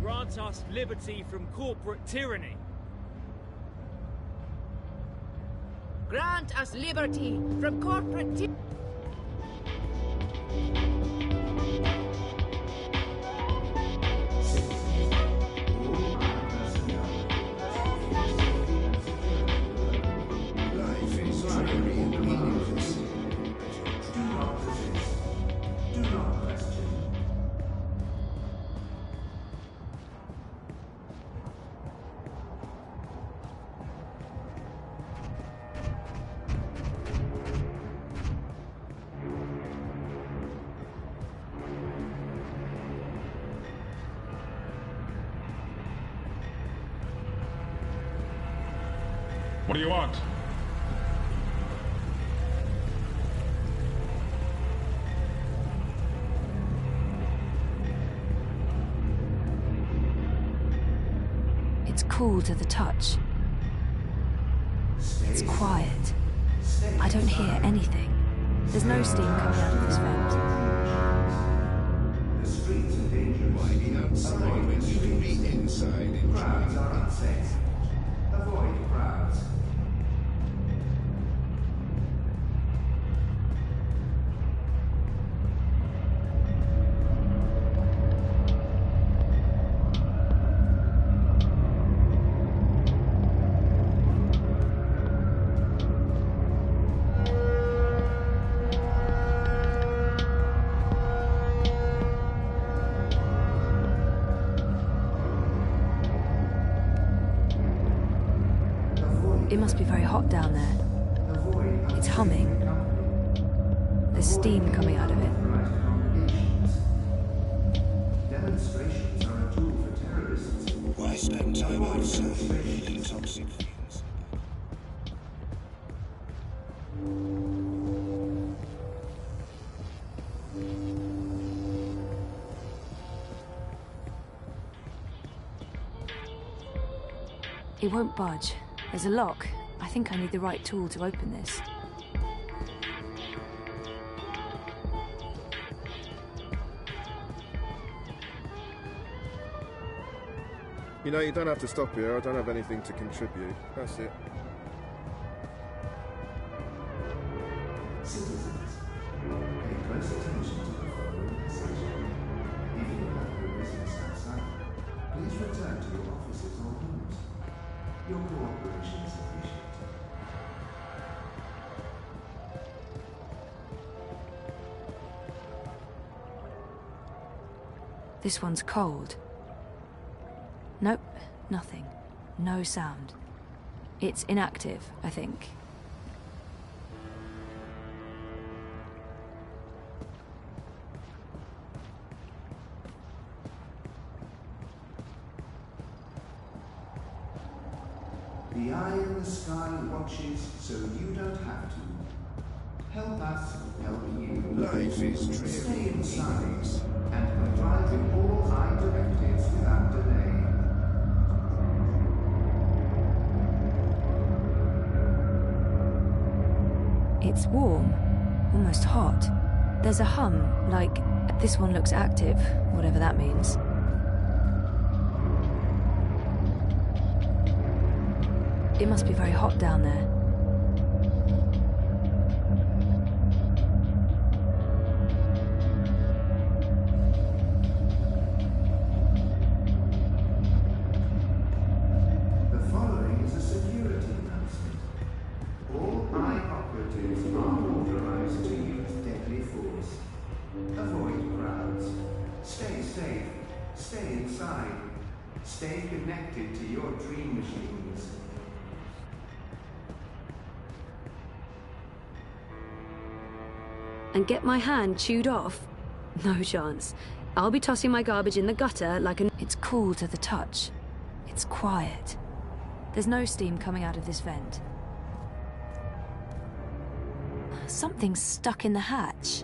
Grant us liberty from corporate tyranny. Grant us liberty from corporate tyranny. Life is very meaningless. Do not resist. Do not question. What do you want? It's cool to the touch. It's quiet. I don't hear anything. There's no steam coming out of this vent. The streets are dangerous. Why be outside when you can be inside Crowds enjoying are it? unsafe. Avoid crowds. It must be very hot down there. It's humming. There's steam coming out of it. Demonstrations are a tool for terrorists. Why spend time outside eating toxic things? It won't budge. There's a lock. I think I need the right tool to open this. You know, you don't have to stop here. I don't have anything to contribute. That's it. Citizens, pay close attention to the following message. If you have no business outside, please return to your offices or homes. Your cooperation is appreciated. This one's cold. Nope, nothing. No sound. It's inactive, I think. The eye in the sky watches so you don't have to. Help us help you. Life is dreary. Stay inside and comply with all eye directives without delay. It's warm, almost hot. There's a hum, like, this one looks active, whatever that means. It must be very hot down there. The following is a security announcement. All eye operatives are authorized to use deadly force. Avoid crowds. Stay safe. Stay inside. Stay connected to your dream machines. And get my hand chewed off? No chance. I'll be tossing my garbage in the gutter like an... It's cool to the touch. It's quiet. There's no steam coming out of this vent. Something's stuck in the hatch.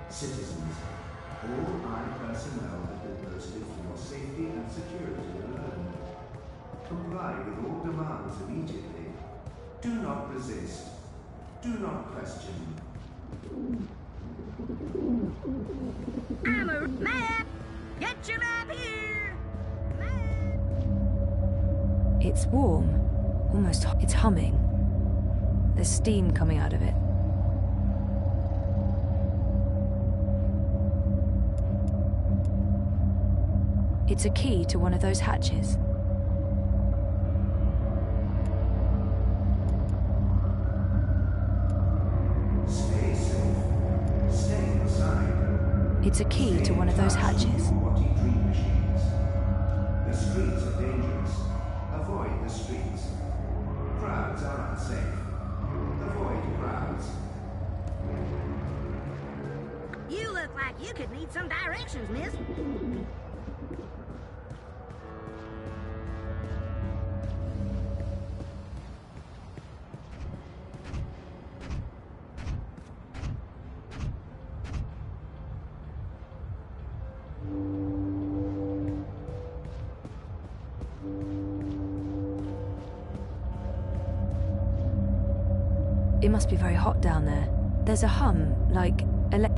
Citizens, all eye personnel have been posted for your safety and security alone. Comply with all demands immediately. Do not resist. Do not question. I'm a map! Get your map here! Map! It's warm, almost hot. It's humming. There's steam coming out of it. It's a key to one of those hatches. Stay safe. Stay inside. It's a key to one of those hatches. Dream machines. The streets are dangerous. Avoid the streets. Crowds are unsafe. Avoid crowds. You look like you could need some directions, miss. It must be very hot down there. There's a hum, like,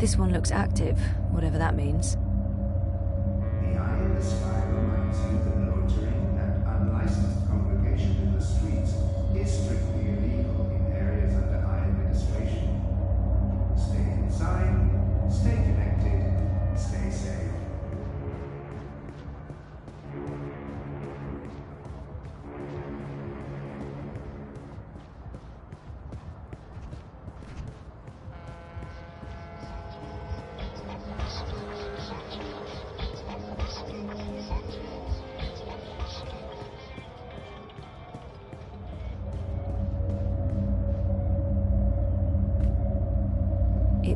this one looks active, whatever that means. The eye in the sky reminds you that loitering and unlicensed congregation in the streets is strictly illegal in areas under eye administration. Stay inside, stay connected, stay safe.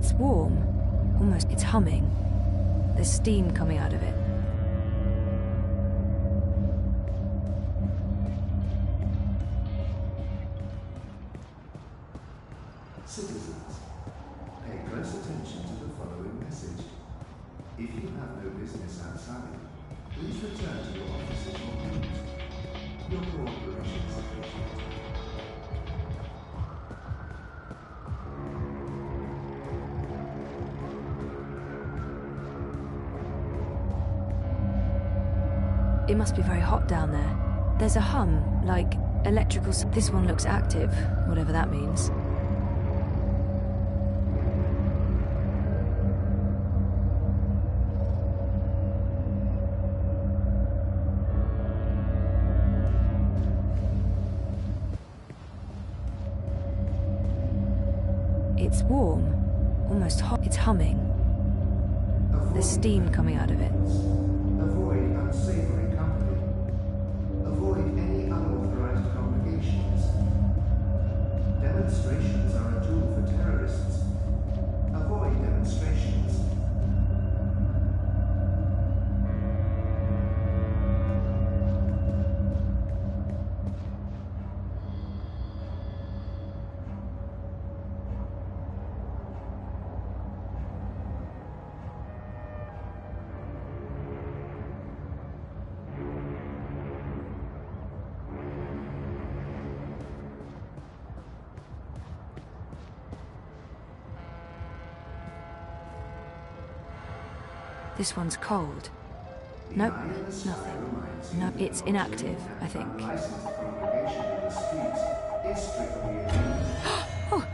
It's warm. Almost. It's humming. There's steam coming out of it. Citizens, pay close attention to the following message. If you have no business outside, please return to your offices or rooms. Your cooperation is appreciated. It must be very hot down there. There's a hum, like electrical... This one looks active, whatever that means. It's warm, almost hot. It's humming. There's steam coming out of it. Avoid unsavory company. Avoid any unauthorized congregations. Demonstrations are a tool for terrorists. Avoid demonstrations. This one's cold. Nope, nothing. No, it's inactive, I think. Oh!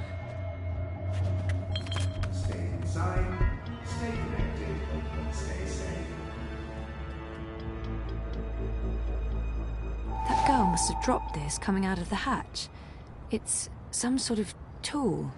Stay inside, stay connected, stay safe. That girl must have dropped this coming out of the hatch. It's some sort of tool.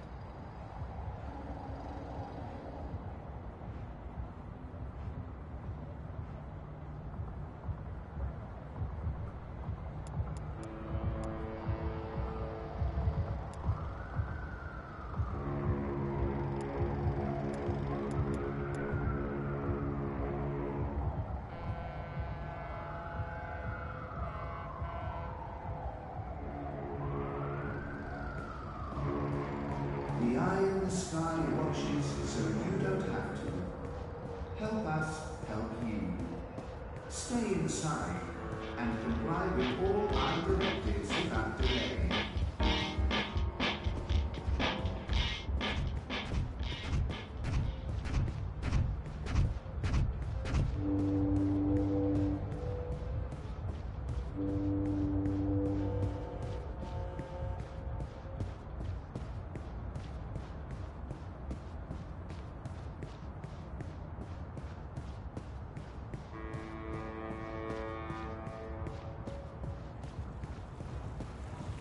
The eye in the sky watches so you don't have to. Help us help you. Stay inside and comply with all our directives without delay.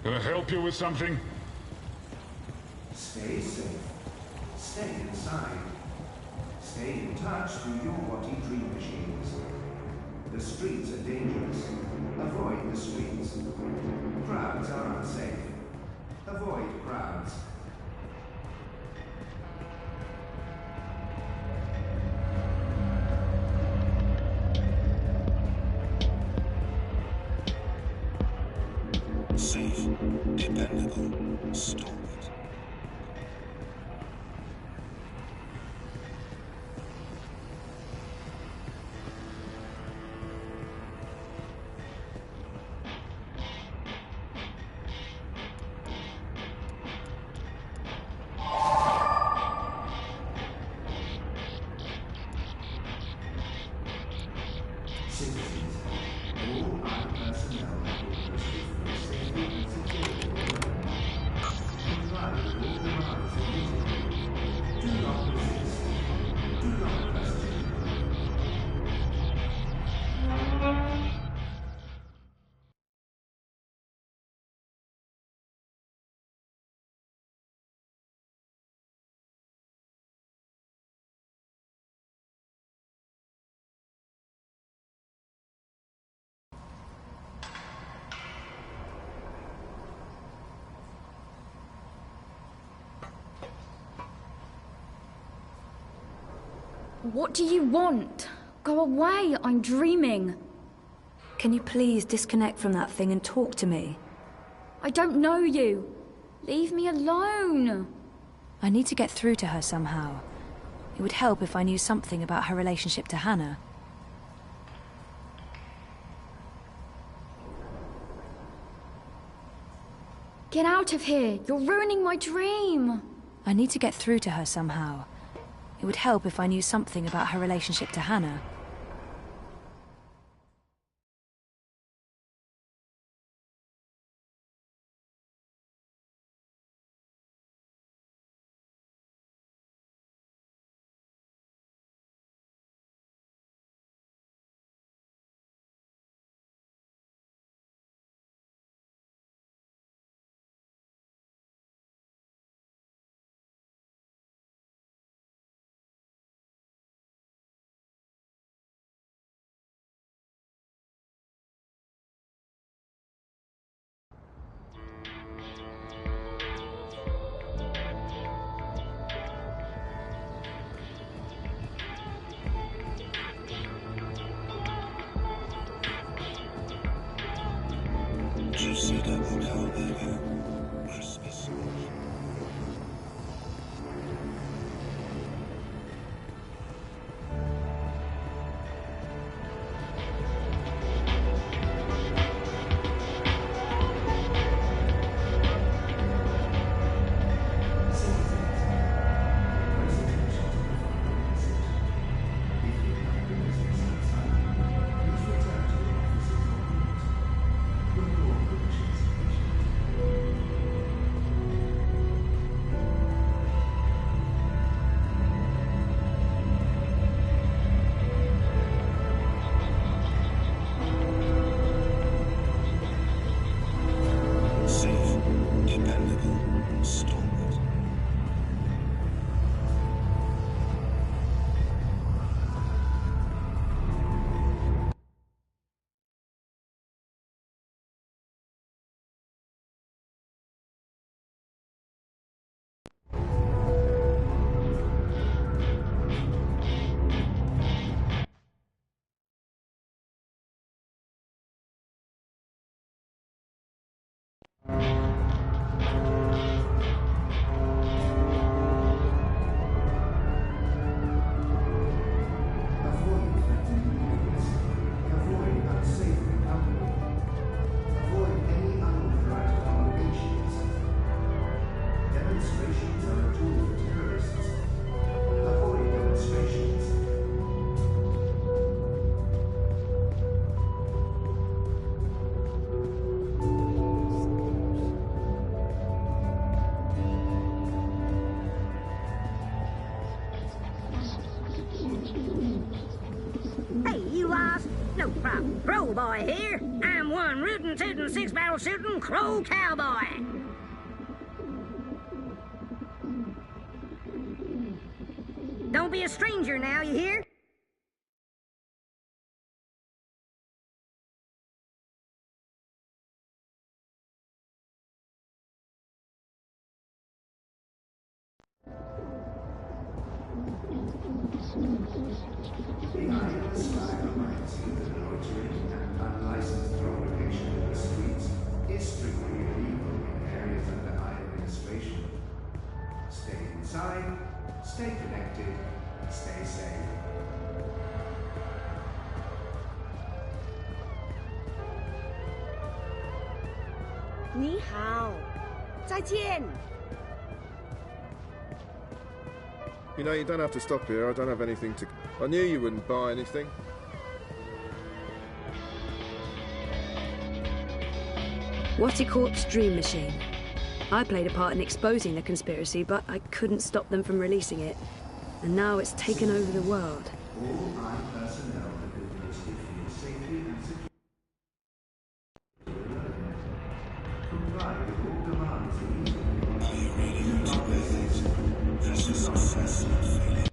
Can I help you with something? Stay safe. Stay inside. Stay in touch through your Watty dream machines. The streets are dangerous. Avoid the streets. Crowds are unsafe. Avoid crowds. Safe, dependable, stop it. Citizens, all our personnel are requested for safety and security. What do you want? Go away, I'm dreaming. Can you please disconnect from that thing and talk to me? I don't know you. Leave me alone. I need to get through to her somehow. It would help if I knew something about her relationship to Hanna. Get out of here. You're ruining my dream. I need to get through to her somehow. It would help if I knew something about her relationship to Hanna. Crow boy here. I'm one rootin' tootin' six barrel shootin' crow cowboy. Don't be a stranger now, you hear? Behind the sky reminds you that loitering and unlicensed provocation in the streets is strictly illegal in areas under my administration. Stay inside, stay connected, stay safe. 你好，再见。 You know, you don't have to stop here. I don't have anything to... I knew you wouldn't buy anything. Watticorp's dream machine. I played a part in exposing the conspiracy, but I couldn't stop them from releasing it. And now it's taken over the world. All my personnel have been listed for your safety and security. Comply with all demands immediately. Are you ready to obey this? This is success and failure.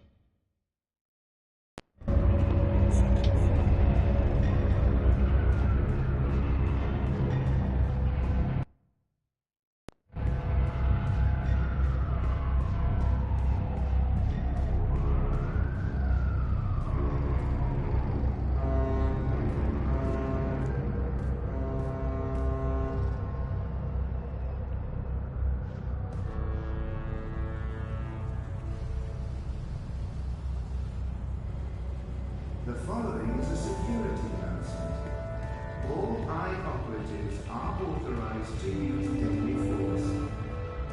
distribute deadly force.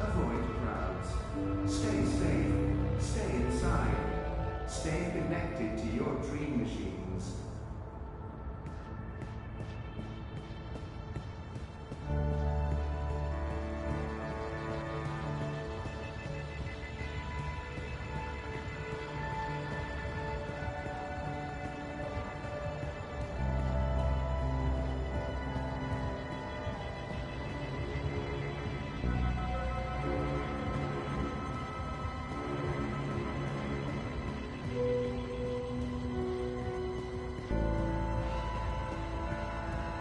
Avoid crowds. Stay safe. Stay inside. Stay connected to your dream machines.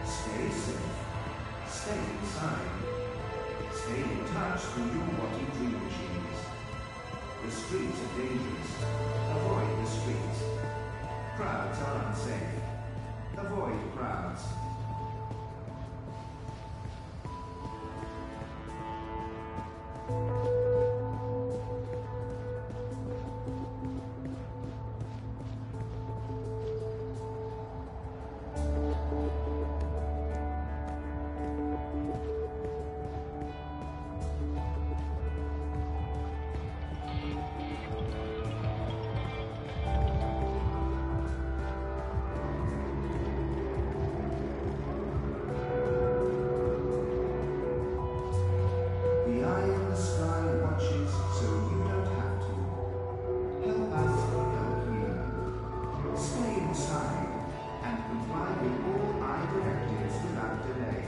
Stay safe. Stay inside. Stay in touch with your watching dream machines. The streets are dangerous. Avoid the streets. Crowds are unsafe. Avoid crowds. The eye in the sky watches so you don't have to. Help us help you. Stay inside and comply with all eye directives without delay.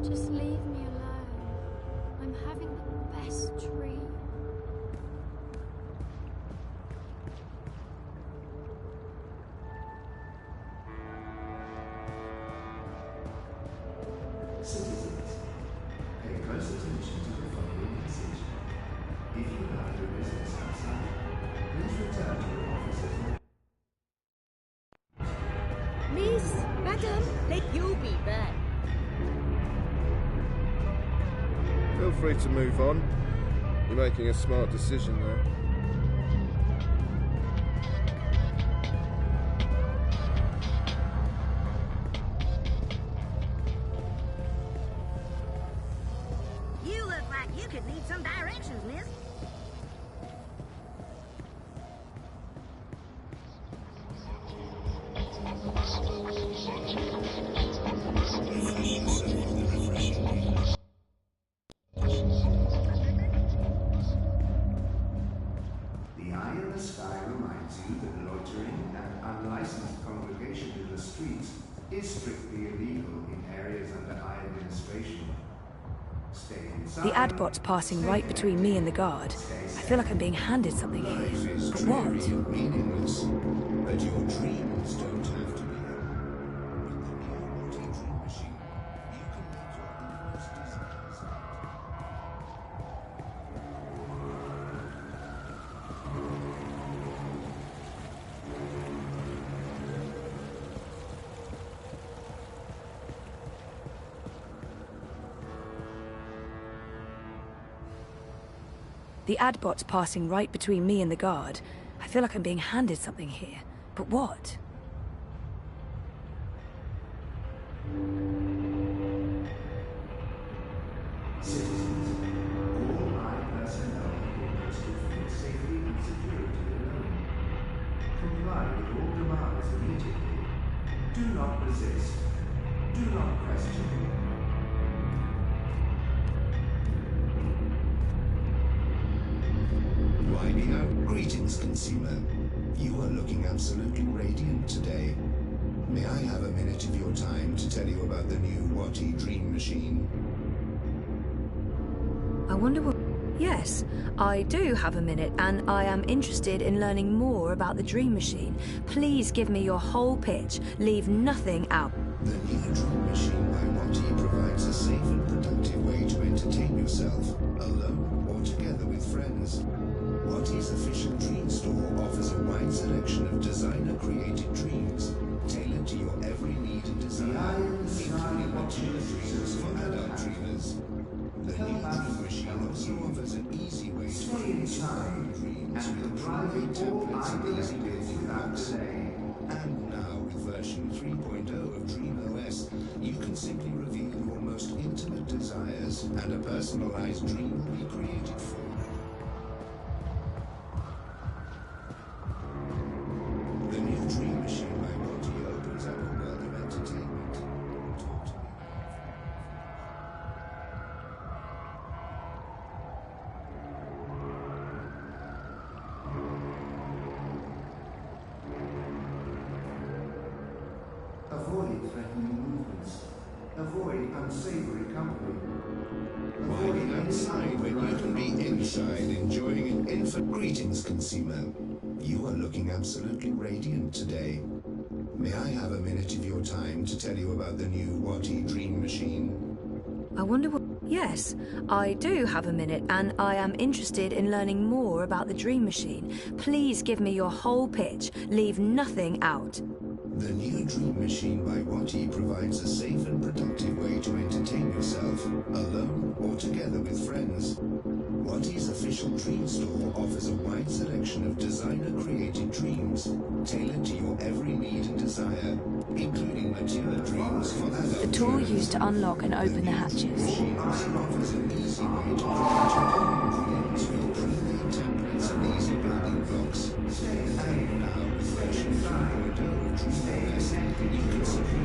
Just leave me alone. I'm having the best dream. Citizens, pay close attention to the following message. If you have your business outside, please return to your offices. Miss, madam, let you be back. Feel free to move on. You're making a smart decision there. You look like you could need some directions, miss. The eye in the sky reminds you that loitering and unlicensed congregation in the streets is strictly illegal in areas under eye administration. Stay inside. The ad bot's passing right between me and the guard. I feel like I'm being handed something here. But what? Meaningless, but your dreams don't have to be. With the new dream machine, you can make your utmost desires. The ad bot's passing right between me and the guard. I feel like I'm being handed something here. But what? Citizens, all eye personnel are posted for your safety and security alone. Comply with all demands immediately. Do not resist. Do not question. Why be out? Greetings, consumer. You are looking absolutely radiant today. May I have a minute of your time to tell you about the new Watty Dream Machine? I wonder what... Yes, I do have a minute, and I am interested in learning more about the Dream Machine. Please give me your whole pitch. Leave nothing out. The new Dream Machine by Watty provides a safe and productive way to entertain yourself, alone or together with friends. Watty's official dream store offers a wide selection of designer-created dreams aside and comply with all I directives without delay. And now, with version 3.0 of DreamOS, you can simply reveal your most intimate desires, and a personalized dream will be created for you. The new Dream Machine by Monty opens up a world of entertainment. Talk to me. Avoid threatening movements. Avoid unsavory company. Why be outside when you can be inside enjoying an infant? Greetings, consumer. You are looking absolutely radiant today. May I have a minute of your time to tell you about the new Watty Dream Machine? I wonder what... Yes, I do have a minute, and I am interested in learning more about the Dream Machine. Please give me your whole pitch. Leave nothing out. The new Dream Machine by Watty provides a safe and productive way to entertain yourself, alone or together with friends. Watty's official dream store offers a wide selection of designer-created dreams, tailored to your every need and desire, including mature dreams for adult. The tool used to unlock and open the hatches. Machine also offers an easy way to create your own dreams with pre-made templates and easy building blocks. And now, with version 3.0 of DreamOS, you can simply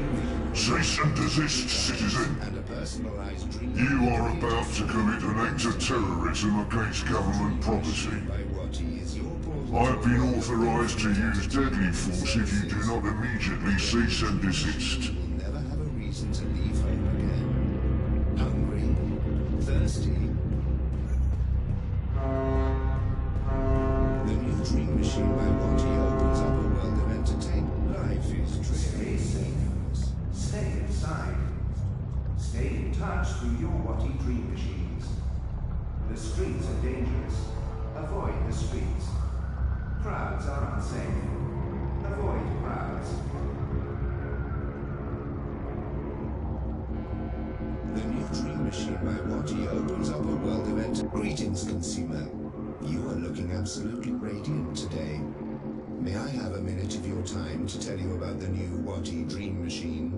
Cease and desist, citizen. and a personalized dream. You are about to commit an act of terrorism against government property. By Watty is your portal. I have been authorized to use deadly force if you do not immediately cease and desist. You will never have a reason to leave home again. Hungry? Thirsty? The new Dream Machine by Watty opens up a world of entertainment. Life is dreary. Stay safe. Stay inside. Stay in touch through your Watty Dream Machines. The streets are dangerous. Avoid the streets. Crowds are unsafe. Avoid crowds. The new Dream Machine by Watty opens up a world of entertainment. Greetings, consumer. You are looking absolutely radiant today. May I have a minute of your time to tell you about the new Watty Dream Machine?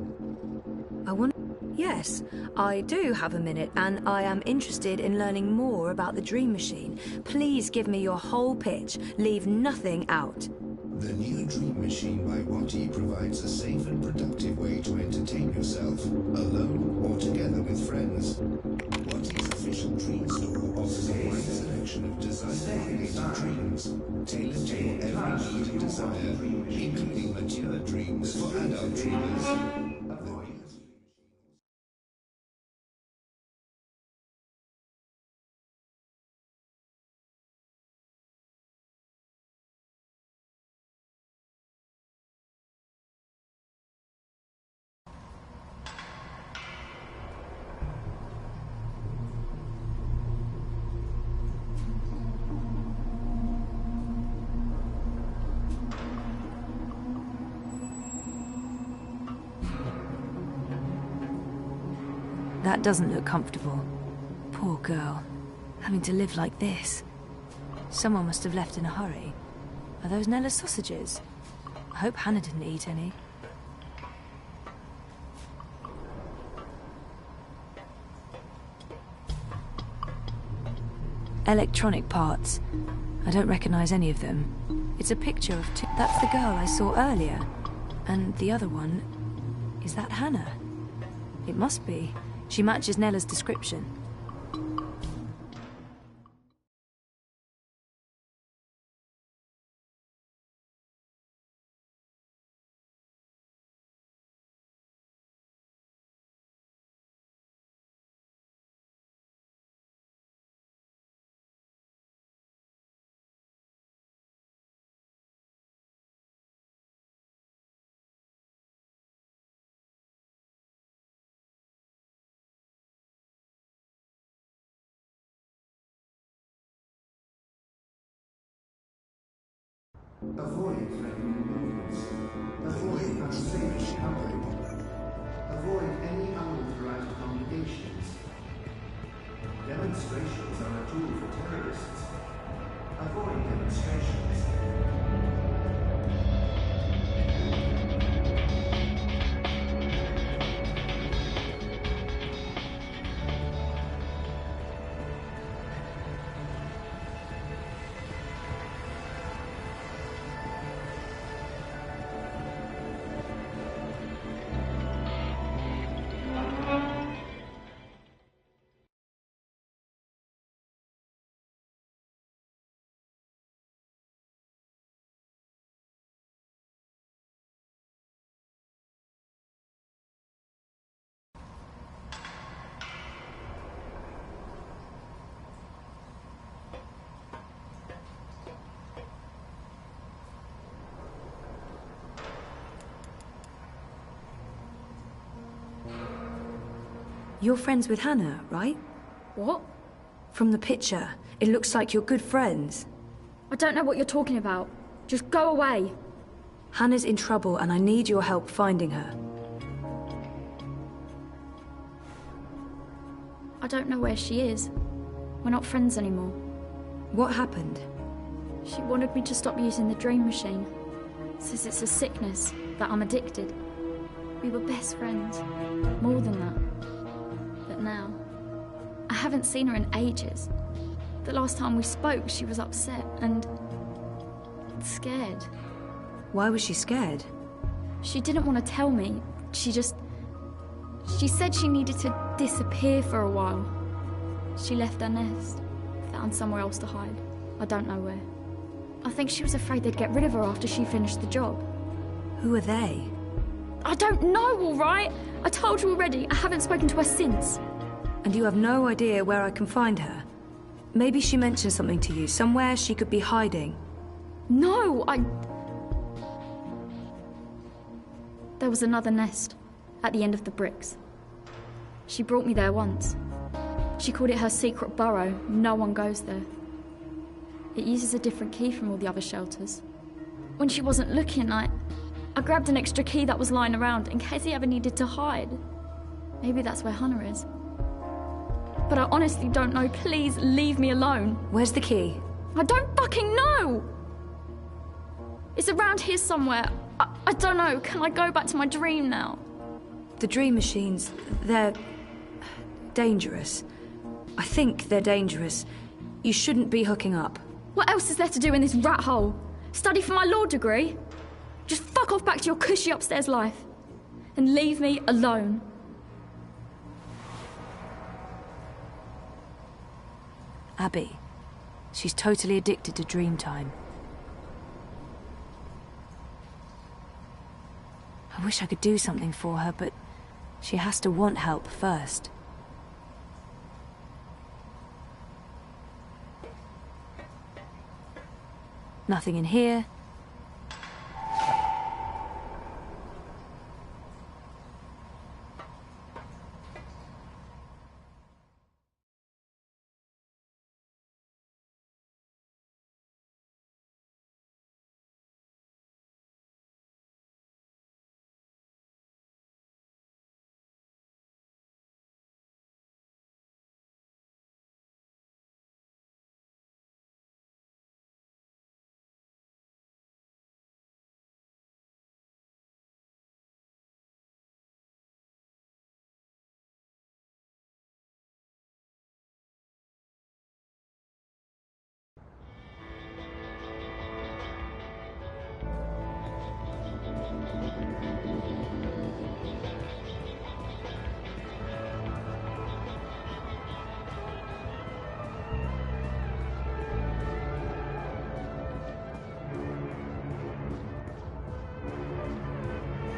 I wonder... Yes, I do have a minute, and I am interested in learning more about the Dream Machine. Please give me your whole pitch. Leave nothing out. The new Dream Machine by Watty provides a safe and productive way to entertain yourself, alone or together with friends. Watty's official dream store offers a wide selection of designer-created dreams, tailored to your every need and desire, including mature dreams for adult dreamers. That doesn't look comfortable. Poor girl. Having to live like this. Someone must have left in a hurry. Are those Nella's sausages? I hope Hannah didn't eat any. Electronic parts. I don't recognize any of them. It's a picture of... That's the girl I saw earlier. And the other one... Is that Hannah? It must be. She matches Nella's description. Avoid threatening movements. Avoid unsafe company. Avoid any unauthorized congregations. Demonstrations are a tool for terrorists. You're friends with Hanna, right? What? From the picture, it looks like you're good friends. I don't know what you're talking about. Just go away. Hannah's in trouble and I need your help finding her. I don't know where she is. We're not friends anymore. What happened? She wanted me to stop using the dream machine. Says it's a sickness, that I'm addicted. We were best friends. More than that. But now, I haven't seen her in ages. The last time we spoke, she was upset and scared. Why was she scared? She didn't want to tell me. She said she needed to disappear for a while. She left her nest, found somewhere else to hide. I don't know where. I think she was afraid they'd get rid of her after she finished the job. Who are they? I don't know, all right? I told you already, I haven't spoken to her since. And you have no idea where I can find her? Maybe she mentioned something to you, somewhere she could be hiding. No, There was another nest, at the end of the bricks. She brought me there once. She called it her secret burrow. No one goes there. It uses a different key from all the other shelters. When she wasn't looking, I grabbed an extra key that was lying around in case he ever needed to hide. Maybe that's where Hanna is. But I honestly don't know. Please leave me alone. Where's the key? I don't fucking know! It's around here somewhere. I don't know. Can I go back to my dream now? The dream machines, they're dangerous. I think they're dangerous. You shouldn't be hooking up. What else is there to do in this rat hole? Study for my law degree? Just fuck off back to your cushy upstairs life. And leave me alone. Abby. She's totally addicted to dream time. I wish I could do something for her, but she has to want help first. Nothing in here.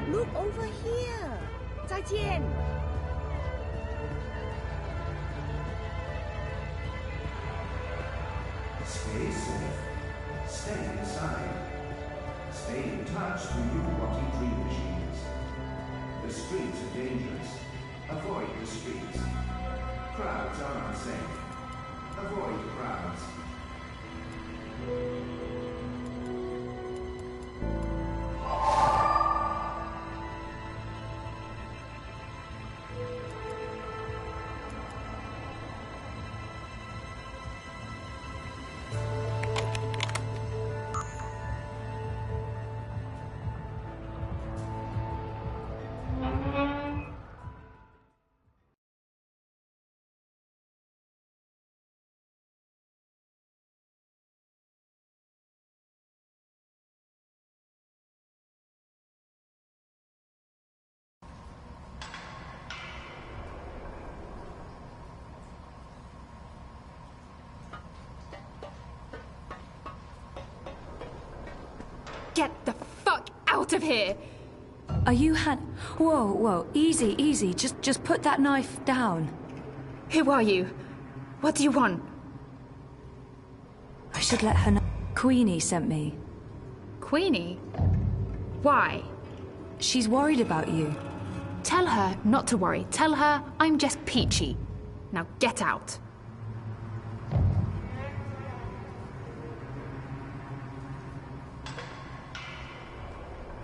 Look over here! 再见! Stay safe. Stay inside. Stay in touch to your Watty dream machines. The streets are dangerous. Avoid the streets. Crowds are unsafe. Avoid crowds. Get the fuck out of here! Are you Whoa, whoa, easy, easy. Just put that knife down. Who are you? What do you want? I should let her know. Queenie sent me. Queenie? Why? She's worried about you. Tell her not to worry. Tell her I'm just peachy. Now get out.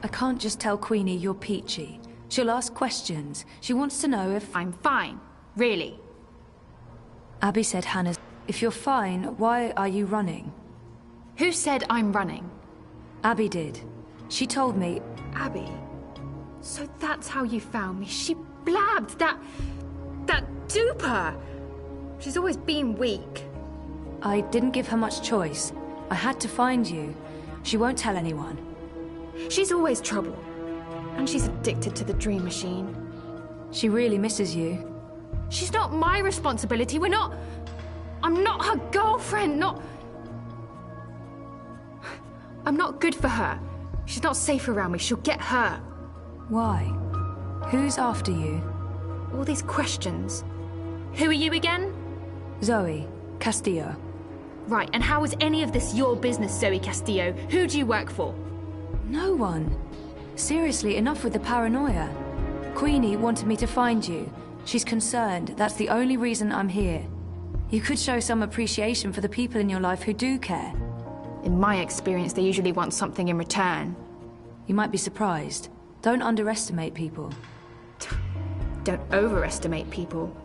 I can't just tell Queenie you're peachy. She'll ask questions. She wants to know if... I'm fine. Really. Abby said Hannah's... If you're fine, why are you running? Who said I'm running? Abby did. She told me... Abby? So that's how you found me. She blabbed that duper. She's always been weak. I didn't give her much choice. I had to find you. She won't tell anyone. She's always trouble. And she's addicted to the dream machine. She really misses you. She's not my responsibility. I'm not her girlfriend, I'm not good for her. She's not safe around me. She'll get hurt. Why? Who's after you? All these questions. Who are you again? Zoe Castillo. Right, and how is any of this your business, Zoe Castillo? Who do you work for? No one. Seriously, enough with the paranoia. Queenie wanted me to find you. She's concerned. That's the only reason I'm here. You could show some appreciation for the people in your life who do care. In my experience, they usually want something in return. You might be surprised. Don't underestimate people. Don't overestimate people.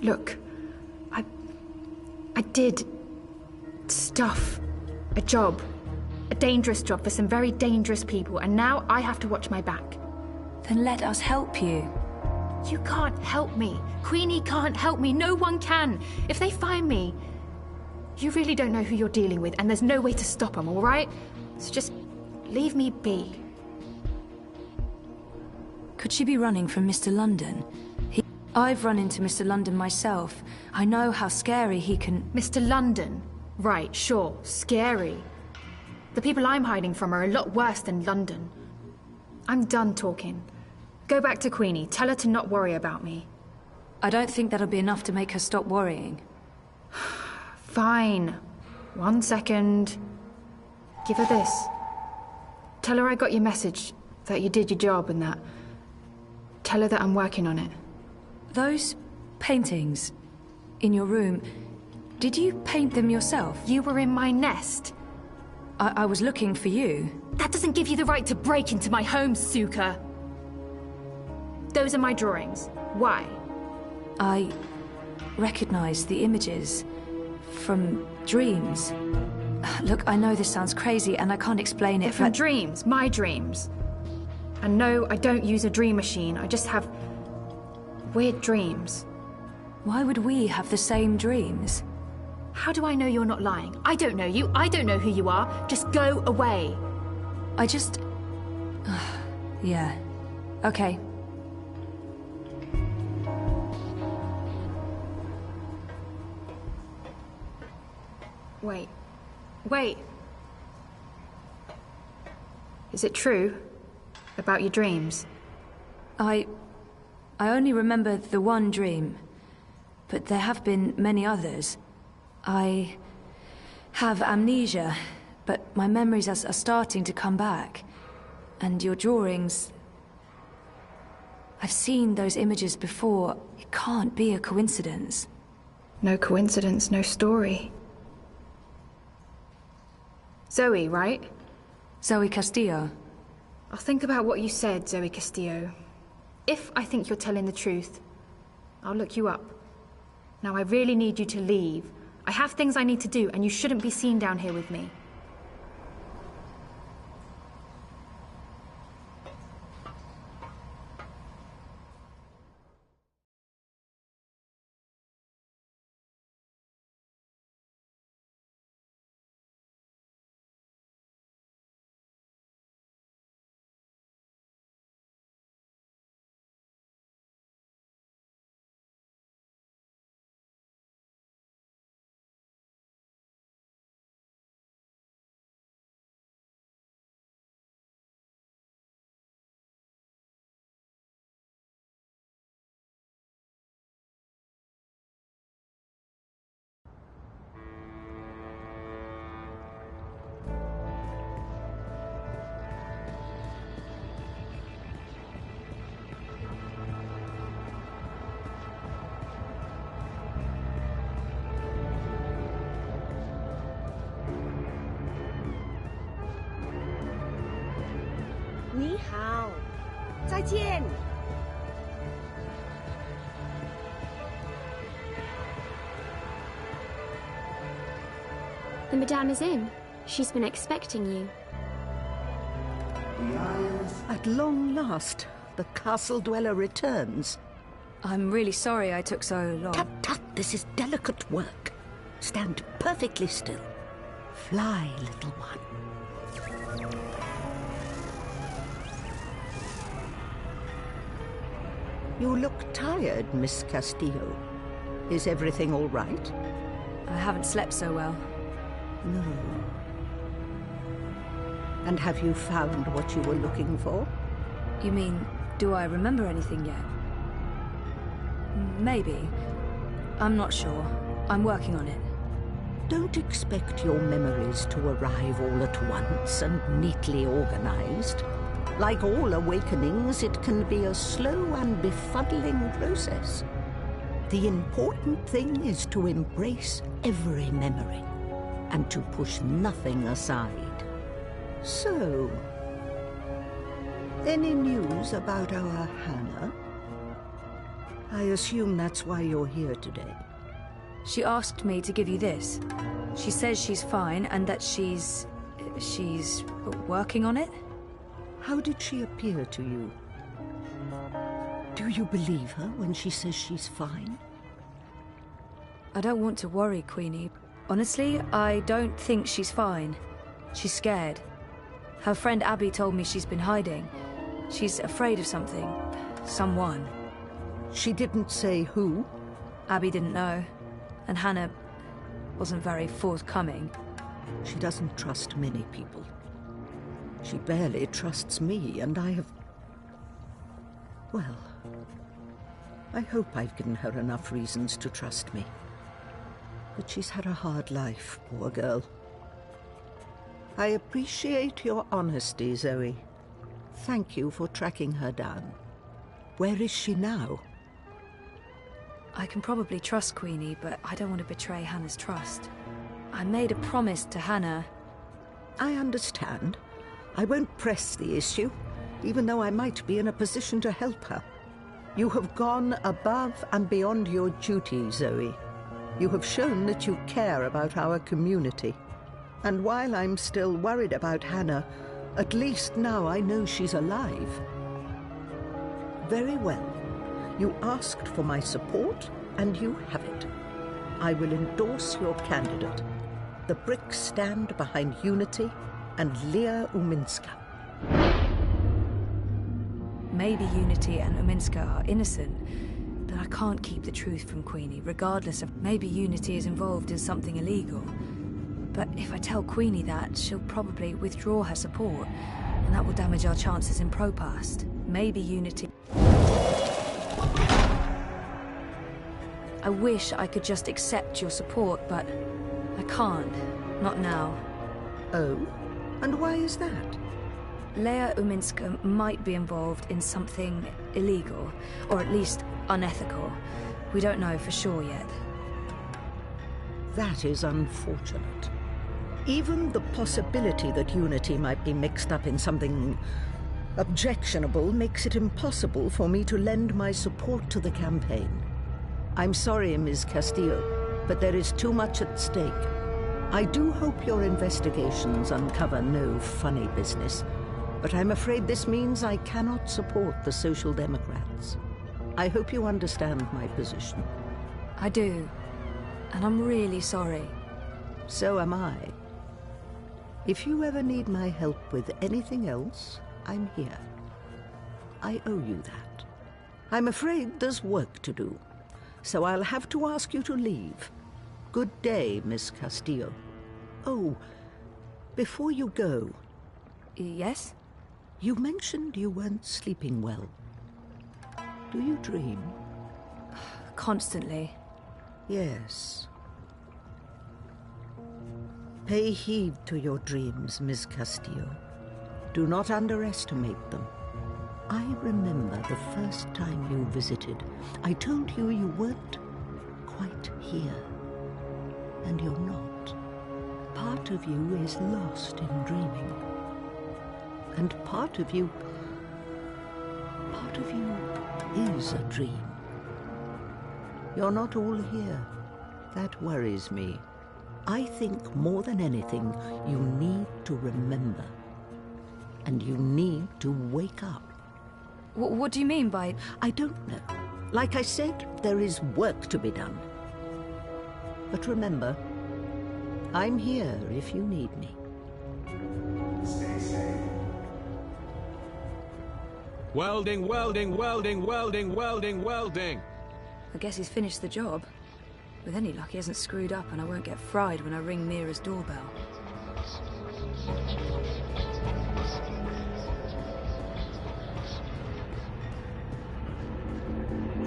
Look, I did stuff. A job. A dangerous job for some very dangerous people, and now I have to watch my back. Then let us help you. You can't help me. Queenie can't help me. No one can. If they find me, you really don't know who you're dealing with, and there's no way to stop them, all right? So just leave me be. Could she be running from Mr. London? I've run into Mr. London myself. I know how scary he can... Mr. London? Right, sure. Scary. The people I'm hiding from are a lot worse than London. I'm done talking. Go back to Queenie. Tell her to not worry about me. I don't think that'll be enough to make her stop worrying. Fine. 1 second. Give her this. Tell her I got your message, that you did your job and that. Tell her that I'm working on it. Those paintings in your room, did you paint them yourself? You were in my nest. I was looking for you. That doesn't give you the right to break into my home, Suka. Those are my drawings. Why? I recognize the images from dreams. Look, I know this sounds crazy and I can't explain it, They're from dreams, my dreams. And no, I don't use a dream machine. I just have weird dreams. Why would we have the same dreams? How do I know you're not lying? I don't know you. I don't know who you are. Just go away. I just... yeah. Okay. Wait. Wait. Is it true? About your dreams? I only remember the one dream. But there have been many others. I have amnesia, but my memories are starting to come back. And your drawings... I've seen those images before. It can't be a coincidence. No coincidence, no story. Zoe, right? Zoe Castillo. I'll think about what you said, Zoe Castillo. If I think you're telling the truth, I'll look you up. Now I really need you to leave. I have things I need to do, and you shouldn't be seen down here with me. 好，再见。 The Madame is in. She's been expecting you. At long last, the castle dweller returns. I'm really sorry I took so long. Tut, tut, this is delicate work. Stand perfectly still. Fly, little one. You look tired, Miss Castillo. Is everything all right? I haven't slept so well. No. And have you found what you were looking for? You mean, do I remember anything yet? Maybe. I'm not sure. I'm working on it. Don't expect your memories to arrive all at once and neatly organized. Like all awakenings, it can be a slow and befuddling process. The important thing is to embrace every memory and to push nothing aside. So, any news about our Hannah? I assume that's why you're here today. She asked me to give you this. She says she's fine and that she's working on it. How did she appear to you? Do you believe her when she says she's fine? I don't want to worry, Queenie. Honestly, I don't think she's fine. She's scared. Her friend Abby told me she's been hiding. She's afraid of something. Someone. She didn't say who? Abby didn't know. And Hannah wasn't very forthcoming. She doesn't trust many people. She barely trusts me, and I have... Well, I hope I've given her enough reasons to trust me. But she's had a hard life, poor girl. I appreciate your honesty, Zoe. Thank you for tracking her down. Where is she now? I can probably trust Queenie, but I don't want to betray Hannah's trust. I made a promise to Hannah. I understand. I won't press the issue, even though I might be in a position to help her. You have gone above and beyond your duty, Zoe. You have shown that you care about our community. And while I'm still worried about Hannah, at least now I know she's alive. Very well. You asked for my support, and you have it. I will endorse your candidate. The bricks stand behind Unity and Leah Uminska. Maybe Unity and Uminska are innocent, but I can't keep the truth from Queenie, regardless of... Maybe Unity is involved in something illegal. But if I tell Queenie that, she'll probably withdraw her support, and that will damage our chances in ProPast. Maybe Unity... I wish I could just accept your support, but I can't. Not now. Oh? And why is that? Leah Uminska might be involved in something illegal, or at least unethical. We don't know for sure yet. That is unfortunate. Even the possibility that Unity might be mixed up in something objectionable makes it impossible for me to lend my support to the campaign. I'm sorry, Ms. Castillo, but there is too much at stake. I do hope your investigations uncover no funny business, but I'm afraid this means I cannot support the Social Democrats. I hope you understand my position. I do, and I'm really sorry. So am I. If you ever need my help with anything else, I'm here. I owe you that. I'm afraid there's work to do, so I'll have to ask you to leave. Good day, Miss Castillo. Oh, before you go... Yes? You mentioned you weren't sleeping well. Do you dream? Constantly. Yes. Pay heed to your dreams, Miss Castillo. Do not underestimate them. I remember the first time you visited. I told you you weren't quite here. And you're not. Part of you is lost in dreaming. And part of you part of you is a dream. You're not all here. That worries me. I think more than anything, you need to remember. And you need to wake up. What do you mean by... I don't know. Like I said, there is work to be done. But remember, I'm here if you need me. Stay safe. Welding, welding, welding, welding, welding, welding. I guess he's finished the job. With any luck, he hasn't screwed up and I won't get fried when I ring Mira's doorbell.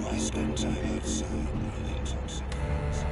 I spend time outside with intoxicants.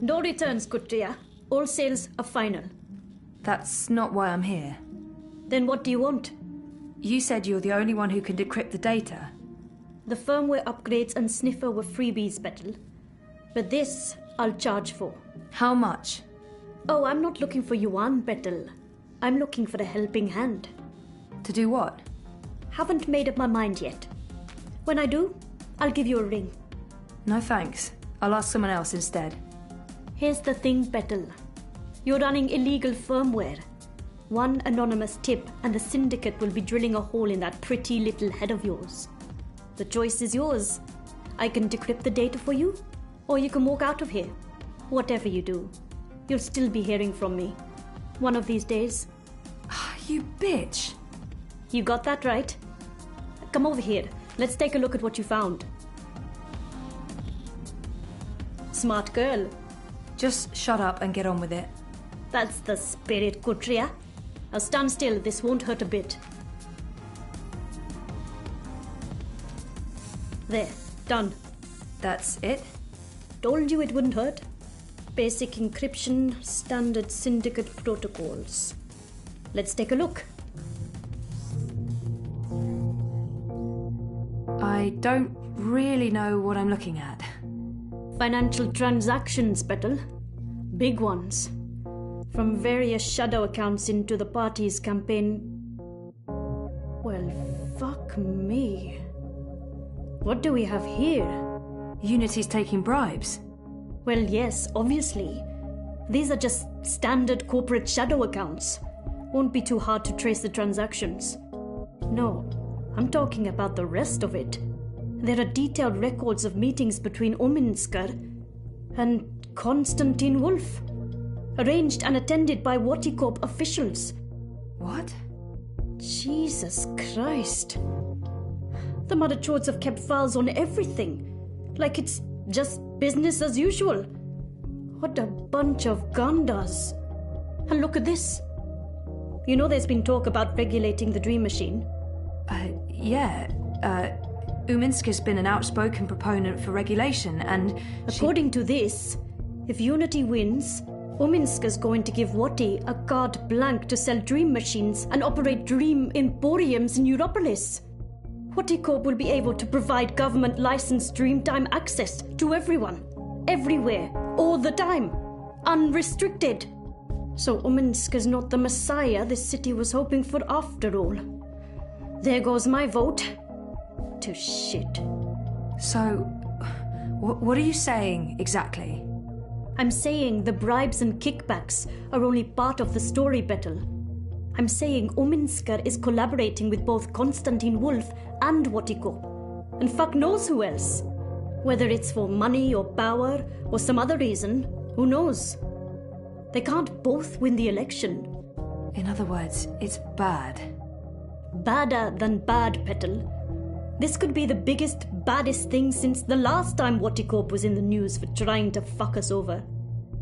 No returns, Kutria. All sales are final. That's not why I'm here. Then what do you want? You said you're the only one who can decrypt the data. The firmware upgrades and sniffer were freebies, Betel. But this, I'll charge for. How much? Oh, I'm not looking for yuan, Betel. I'm looking for a helping hand. To do what? Haven't made up my mind yet. When I do, I'll give you a ring. No thanks. I'll ask someone else instead. Here's the thing, Betel. You're running illegal firmware. One anonymous tip and the syndicate will be drilling a hole in that pretty little head of yours. The choice is yours. I can decrypt the data for you, or you can walk out of here. Whatever you do, you'll still be hearing from me. One of these days. You bitch! You got that right. Come over here. Let's take a look at what you found. Smart girl. Just shut up and get on with it. That's the spirit, Kutria. Now stand still, this won't hurt a bit. There, done. That's it? Told you it wouldn't hurt. Basic encryption, standard syndicate protocols. Let's take a look. I don't really know what I'm looking at. Financial transactions, Betel. Big ones. From various shadow accounts into the party's campaign. Well, fuck me. What do we have here? Unity's taking bribes. Well, yes, obviously. These are just standard corporate shadow accounts. Won't be too hard to trace the transactions. No, I'm talking about the rest of it. There are detailed records of meetings between Ominsker and Konstantin Wolf, arranged and attended by Waticorp officials. What? Jesus Christ. The Mother Chords have kept files on everything, like it's just business as usual. What a bunch of gandas. And look at this. You know there's been talk about regulating the Dream Machine? Yeah. Uminsky's been an outspoken proponent for regulation, and according to this, if Unity wins, Uminsky's going to give Wati a carte blanche to sell dream machines and operate dream emporiums in Europolis. Waticorp will be able to provide government-licensed Dreamtime access to everyone, everywhere, all the time, unrestricted. So Uminsky's not the messiah this city was hoping for after all. There goes my vote. To shit. So, what are you saying exactly? I'm saying the bribes and kickbacks are only part of the story, Betel. I'm saying Uminsker is collaborating with both Konstantin Wolf and Waticorp. And fuck knows who else. Whether it's for money or power or some other reason, who knows? They can't both win the election. In other words, it's bad. Badder than bad, Petal. This could be the biggest, baddest thing since the last time Waticorp was in the news for trying to fuck us over.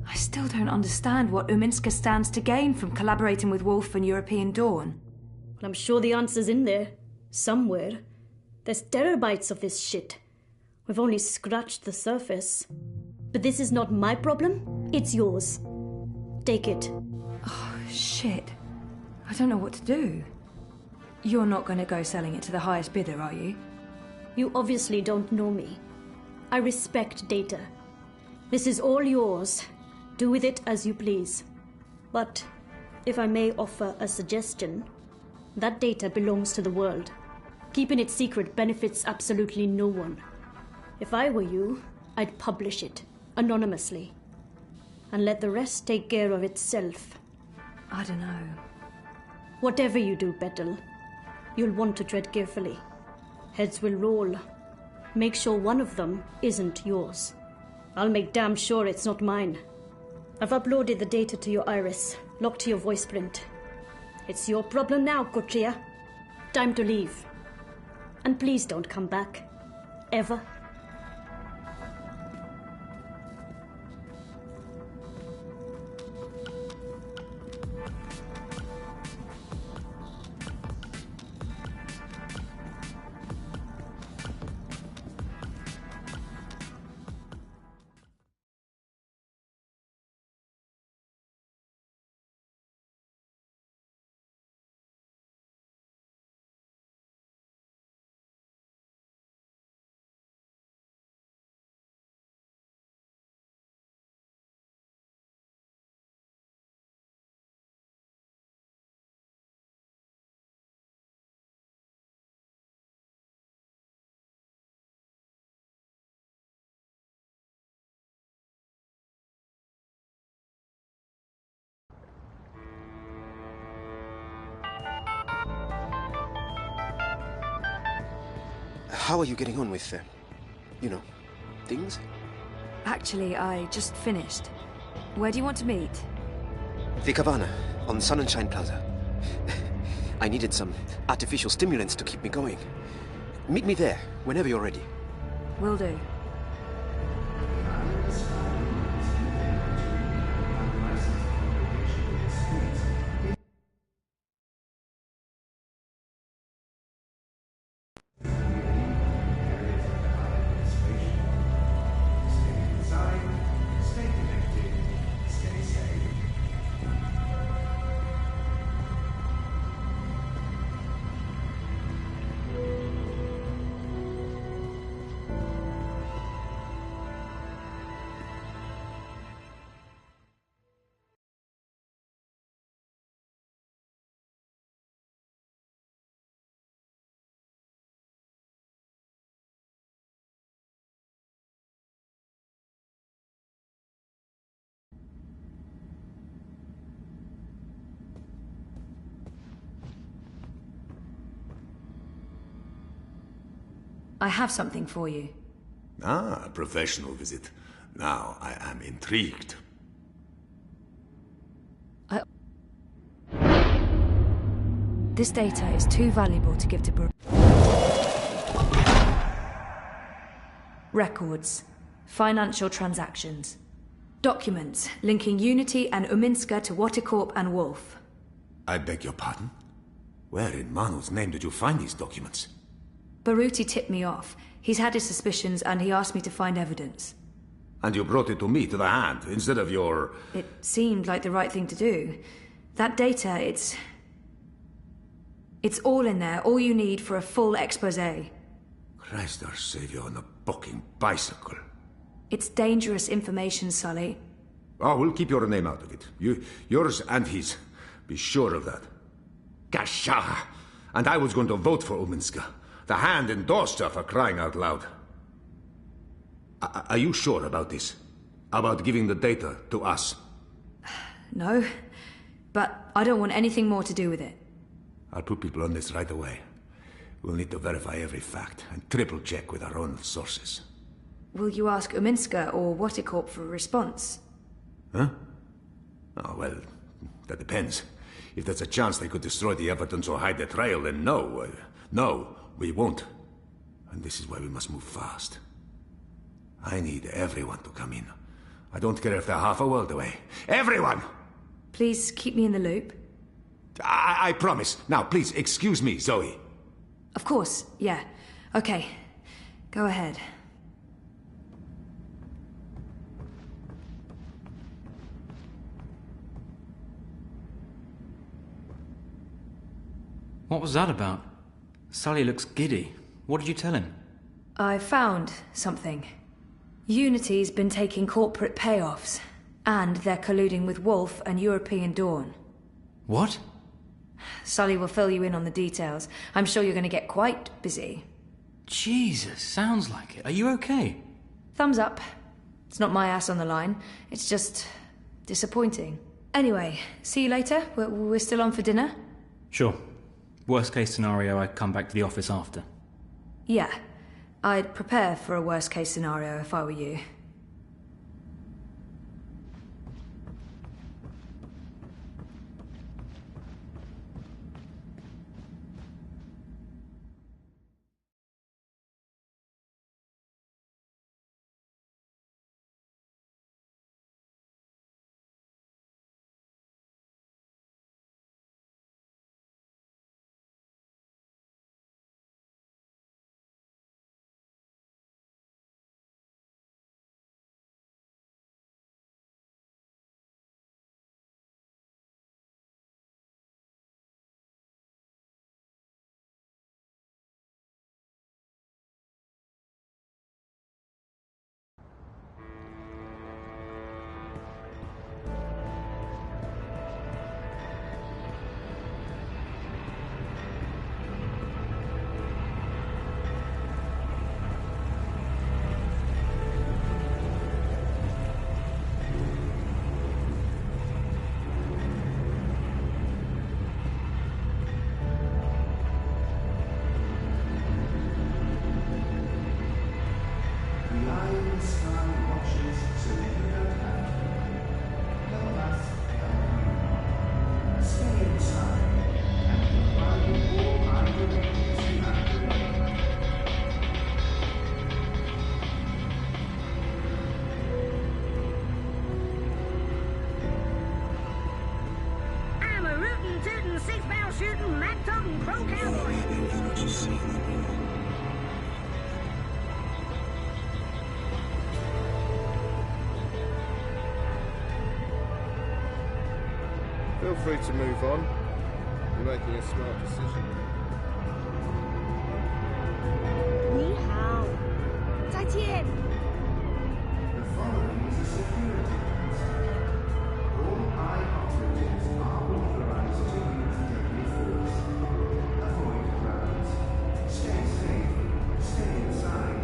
I still don't understand what Uminska stands to gain from collaborating with Wolf and European Dawn. Well, I'm sure the answer's in there. Somewhere, there's terabytes of this shit. We've only scratched the surface. But this is not my problem, it's yours. Take it. Oh, shit. I don't know what to do. You're not going to go selling it to the highest bidder, are you? You obviously don't know me. I respect data. This is all yours. Do with it as you please. But, if I may offer a suggestion, that data belongs to the world. Keeping it secret benefits absolutely no one. If I were you, I'd publish it, anonymously. And let the rest take care of itself. I don't know. Whatever you do, Betel, you'll want to tread carefully. Heads will roll. Make sure one of them isn't yours. I'll make damn sure it's not mine. I've uploaded the data to your iris, locked to your voice print. It's your problem now, Kotria. Time to leave. And please don't come back. Ever. How are you getting on with, things? Actually, I just finished. Where do you want to meet? The Cabana, on Sun and Shine Plaza. I needed some artificial stimulants to keep me going. Meet me there, whenever you're ready. Will do. I have something for you. Ah, a professional visit. Now I am intrigued. This data is too valuable to give to Records. Financial transactions. Documents linking Unity and Uminska to Watercorp and Wolf. I beg your pardon? Where in Manu's name did you find these documents? Baruti tipped me off. He's had his suspicions and he asked me to find evidence. And you brought it to me, to the hand, instead of your... It seemed like the right thing to do. That data, it's all in there, all you need for a full exposé. Christ our Savior on a bucking bicycle. It's dangerous information, Sully. Oh, we'll keep your name out of it. Yours and his. Be sure of that. Gasha! And I was going to vote for Uminska. The hand endorsed her, for crying out loud. Are you sure about this? About giving the data to us? No, but I don't want anything more to do with it. I'll put people on this right away. We'll need to verify every fact and triple-check with our own sources. Will you ask Uminska or Watercorp for a response? Huh? Oh, well, that depends. If there's a chance they could destroy the evidence or hide the trail, then no. No, we won't. And this is why we must move fast. I need everyone to come in. I don't care if they're half a world away. Everyone! Please keep me in the loop. I promise. Now, please, excuse me, Zoe. Of course, yeah. Okay, go ahead. What was that about? Sully looks giddy. What did you tell him? I found something. Unity's been taking corporate payoffs, and they're colluding with Wolf and European Dawn. What? Sully will fill you in on the details. I'm sure you're going to get quite busy. Jesus, sounds like it. Are you okay? Thumbs up. It's not my ass on the line. It's just disappointing. Anyway, see you later. We're still on for dinner? Sure. Worst case scenario, I come back to the office after. Yeah. I'd prepare for a worst case scenario if I were you. Feel free to move on. You're making a smart decision. 你好，再见。 The following is a security concern. All high operatives are authorized to use deadly force. Avoid crowds. Stay safe. Stay inside.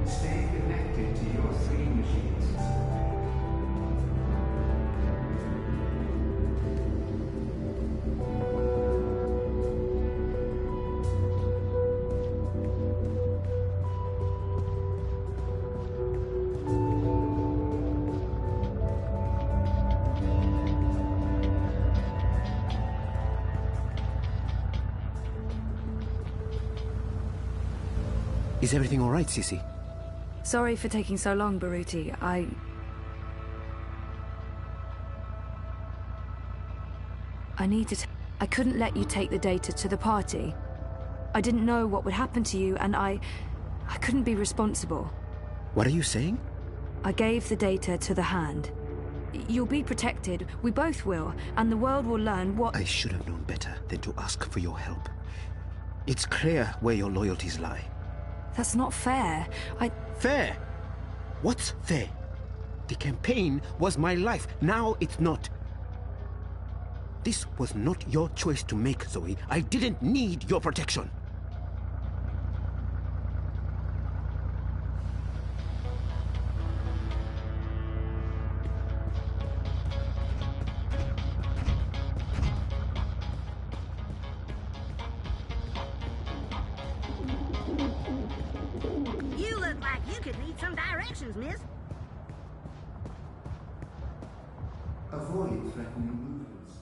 Stay connected to your 3 machines. Is everything all right, Sissy? Sorry for taking so long, Baruti. I needed... I couldn't let you take the data to the party. I didn't know what would happen to you, and I couldn't be responsible. What are you saying? I gave the data to the Hand. You'll be protected, we both will, and the world will learn what... I should have known better than to ask for your help. It's clear where your loyalties lie. That's not fair. Fair? What's fair? The campaign was my life. Now it's not. This was not your choice to make, Zoe. I didn't need your protection. You look like you could need some directions, miss. Avoid threatening movements.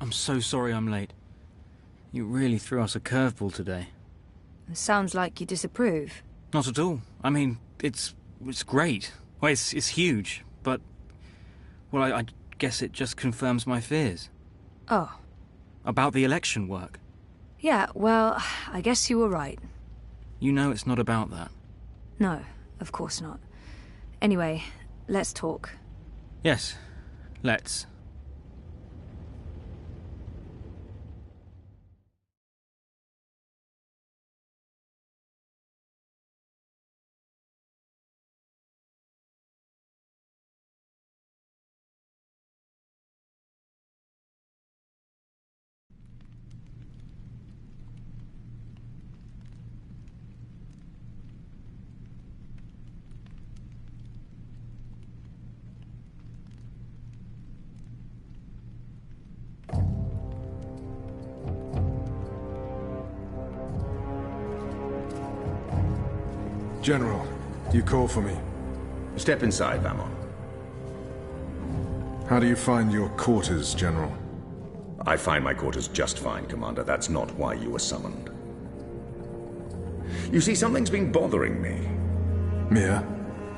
I'm so sorry I'm late. You really threw us a curveball today. Sounds like you disapprove. Not at all. I mean, it's great. Well, it's huge, but... Well, I guess it just confirms my fears. Oh. About the election work. Yeah, well, I guess you were right. You know it's not about that. No, of course not. Anyway, let's talk. Yes, let's. General, you call for me. Step inside, Vamon. How do you find your quarters, General? I find my quarters just fine, Commander. That's not why you were summoned. You see, something's been bothering me. Mia?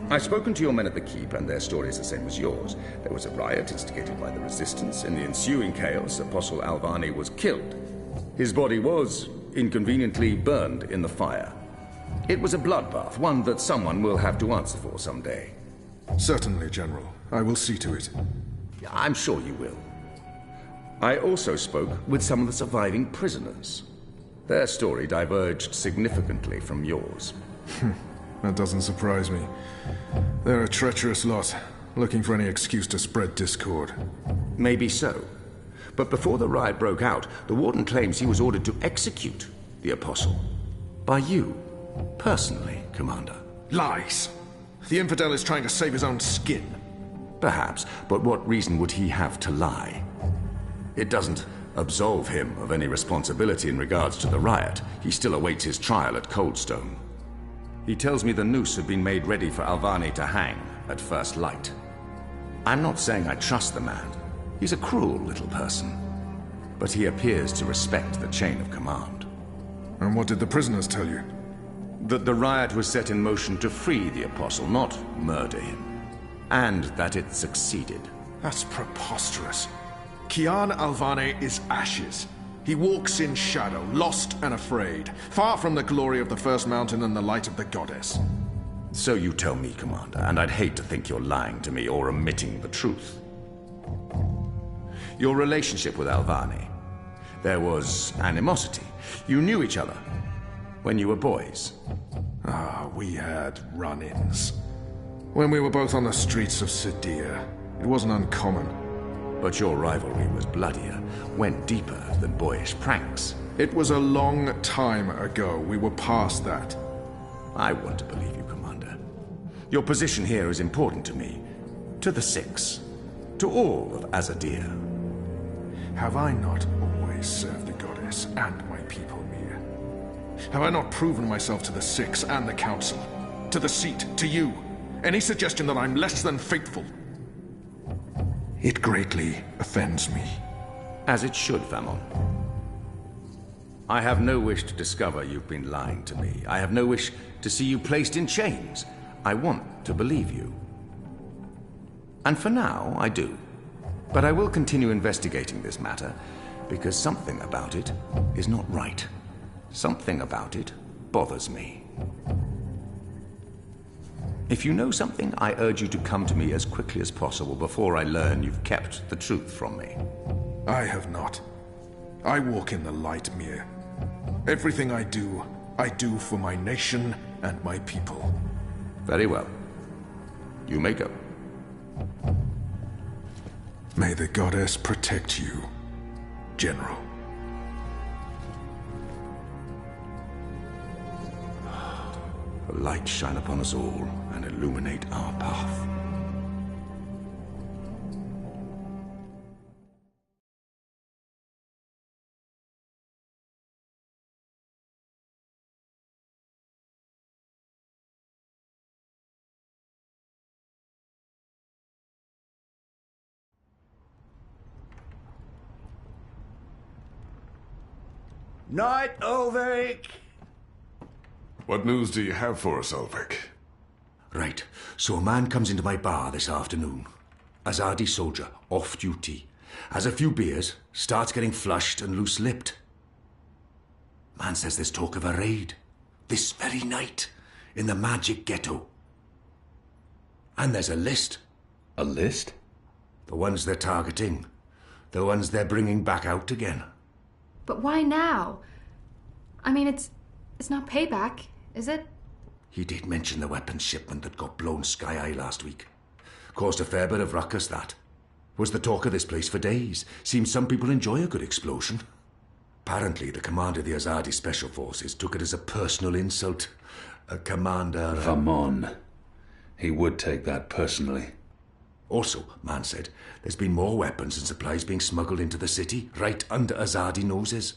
I've spoken to your men at the keep, and their story is the same as yours. There was a riot instigated by the resistance. In the ensuing chaos, Apostle Alvani was killed. His body was inconveniently burned in the fire. It was a bloodbath, one that someone will have to answer for someday. Certainly, General. I will see to it. I'm sure you will. I also spoke with some of the surviving prisoners. Their story diverged significantly from yours. That doesn't surprise me. They're a treacherous lot, looking for any excuse to spread discord. Maybe so. But before the riot broke out, the Warden claims he was ordered to execute the Apostle. By you. Personally, Commander. Lies! The infidel is trying to save his own skin. Perhaps, but what reason would he have to lie? It doesn't absolve him of any responsibility in regards to the riot. He still awaits his trial at Coldstone. He tells me the noose had been made ready for Alvani to hang at first light. I'm not saying I trust the man. He's a cruel little person. But he appears to respect the chain of command. And what did the prisoners tell you? That the riot was set in motion to free the Apostle, not murder him. And that it succeeded. That's preposterous. Kian Alvane is ashes. He walks in shadow, lost and afraid, far from the glory of the First Mountain and the light of the Goddess. So you tell me, Commander, and I'd hate to think you're lying to me or omitting the truth. Your relationship with Alvani. There was animosity. You knew each other. When you were boys. We had run-ins. When we were both on the streets of Sidia, it wasn't uncommon. But your rivalry was bloodier, went deeper than boyish pranks. It was a long time ago. We were past that. I want to believe you, Commander. Your position here is important to me. To the Six. To all of Azadir. Have I not always served the Goddess and my people, Mia? Have I not proven myself to the Six and the Council? To the Seat, to you? Any suggestion that I'm less than faithful? It greatly offends me. As it should, Famon. I have no wish to discover you've been lying to me. I have no wish to see you placed in chains. I want to believe you. And for now, I do. But I will continue investigating this matter, because something about it is not right. Something about it bothers me. If you know something, I urge you to come to me as quickly as possible before I learn you've kept the truth from me. I have not. I walk in the light, Mir. Everything I do for my nation and my people. Very well. You may go. May the Goddess protect you, General. A light shine upon us all and illuminate our path. Night, Ulrich! What news do you have for us, Ulrich? Right, so a man comes into my bar this afternoon. Azadi soldier, off duty. Has a few beers, starts getting flushed and loose-lipped. Man says there's talk of a raid. This very night, in the magic ghetto. And there's a list. A list? The ones they're targeting. The ones they're bringing back out again. But why now? I mean, it's not payback, is it? He did mention the weapons shipment that got blown sky-high last week. Caused a fair bit of ruckus, that. Was the talk of this place for days. Seems some people enjoy a good explosion. Apparently, the commander of the Azadi Special Forces took it as a personal insult. A commander... Come on. He would take that personally. Also, man said, there's been more weapons and supplies being smuggled into the city, right under Azadi noses.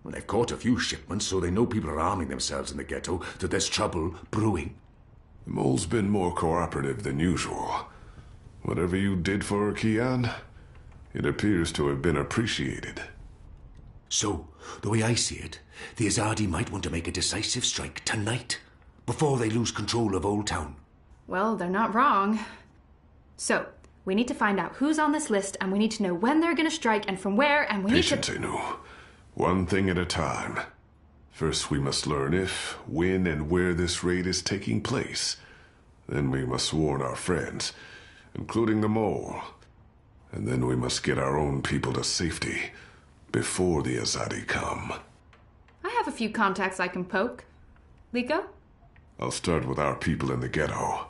Well, they've caught a few shipments, so they know people are arming themselves in the ghetto, that there's trouble brewing. The mole's been more cooperative than usual. Whatever you did for her, Kian, it appears to have been appreciated. So, the way I see it, the Azadi might want to make a decisive strike tonight, before they lose control of Old Town. Well, they're not wrong. So, we need to find out who's on this list, and we need to know when they're going to strike and from where, and we need to... Patience, Inu. One thing at a time. First we must learn if, when, and where this raid is taking place. Then we must warn our friends, including the mole. And then we must get our own people to safety, before the Azadi come. I have a few contacts I can poke. Liko? I'll start with our people in the ghetto.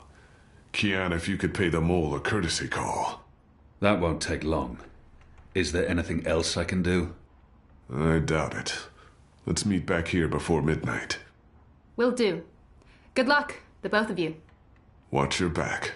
Kian, if you could pay the mole a courtesy call. That won't take long. Is there anything else I can do? I doubt it. Let's meet back here before midnight. Will do. Good luck, the both of you. Watch your back.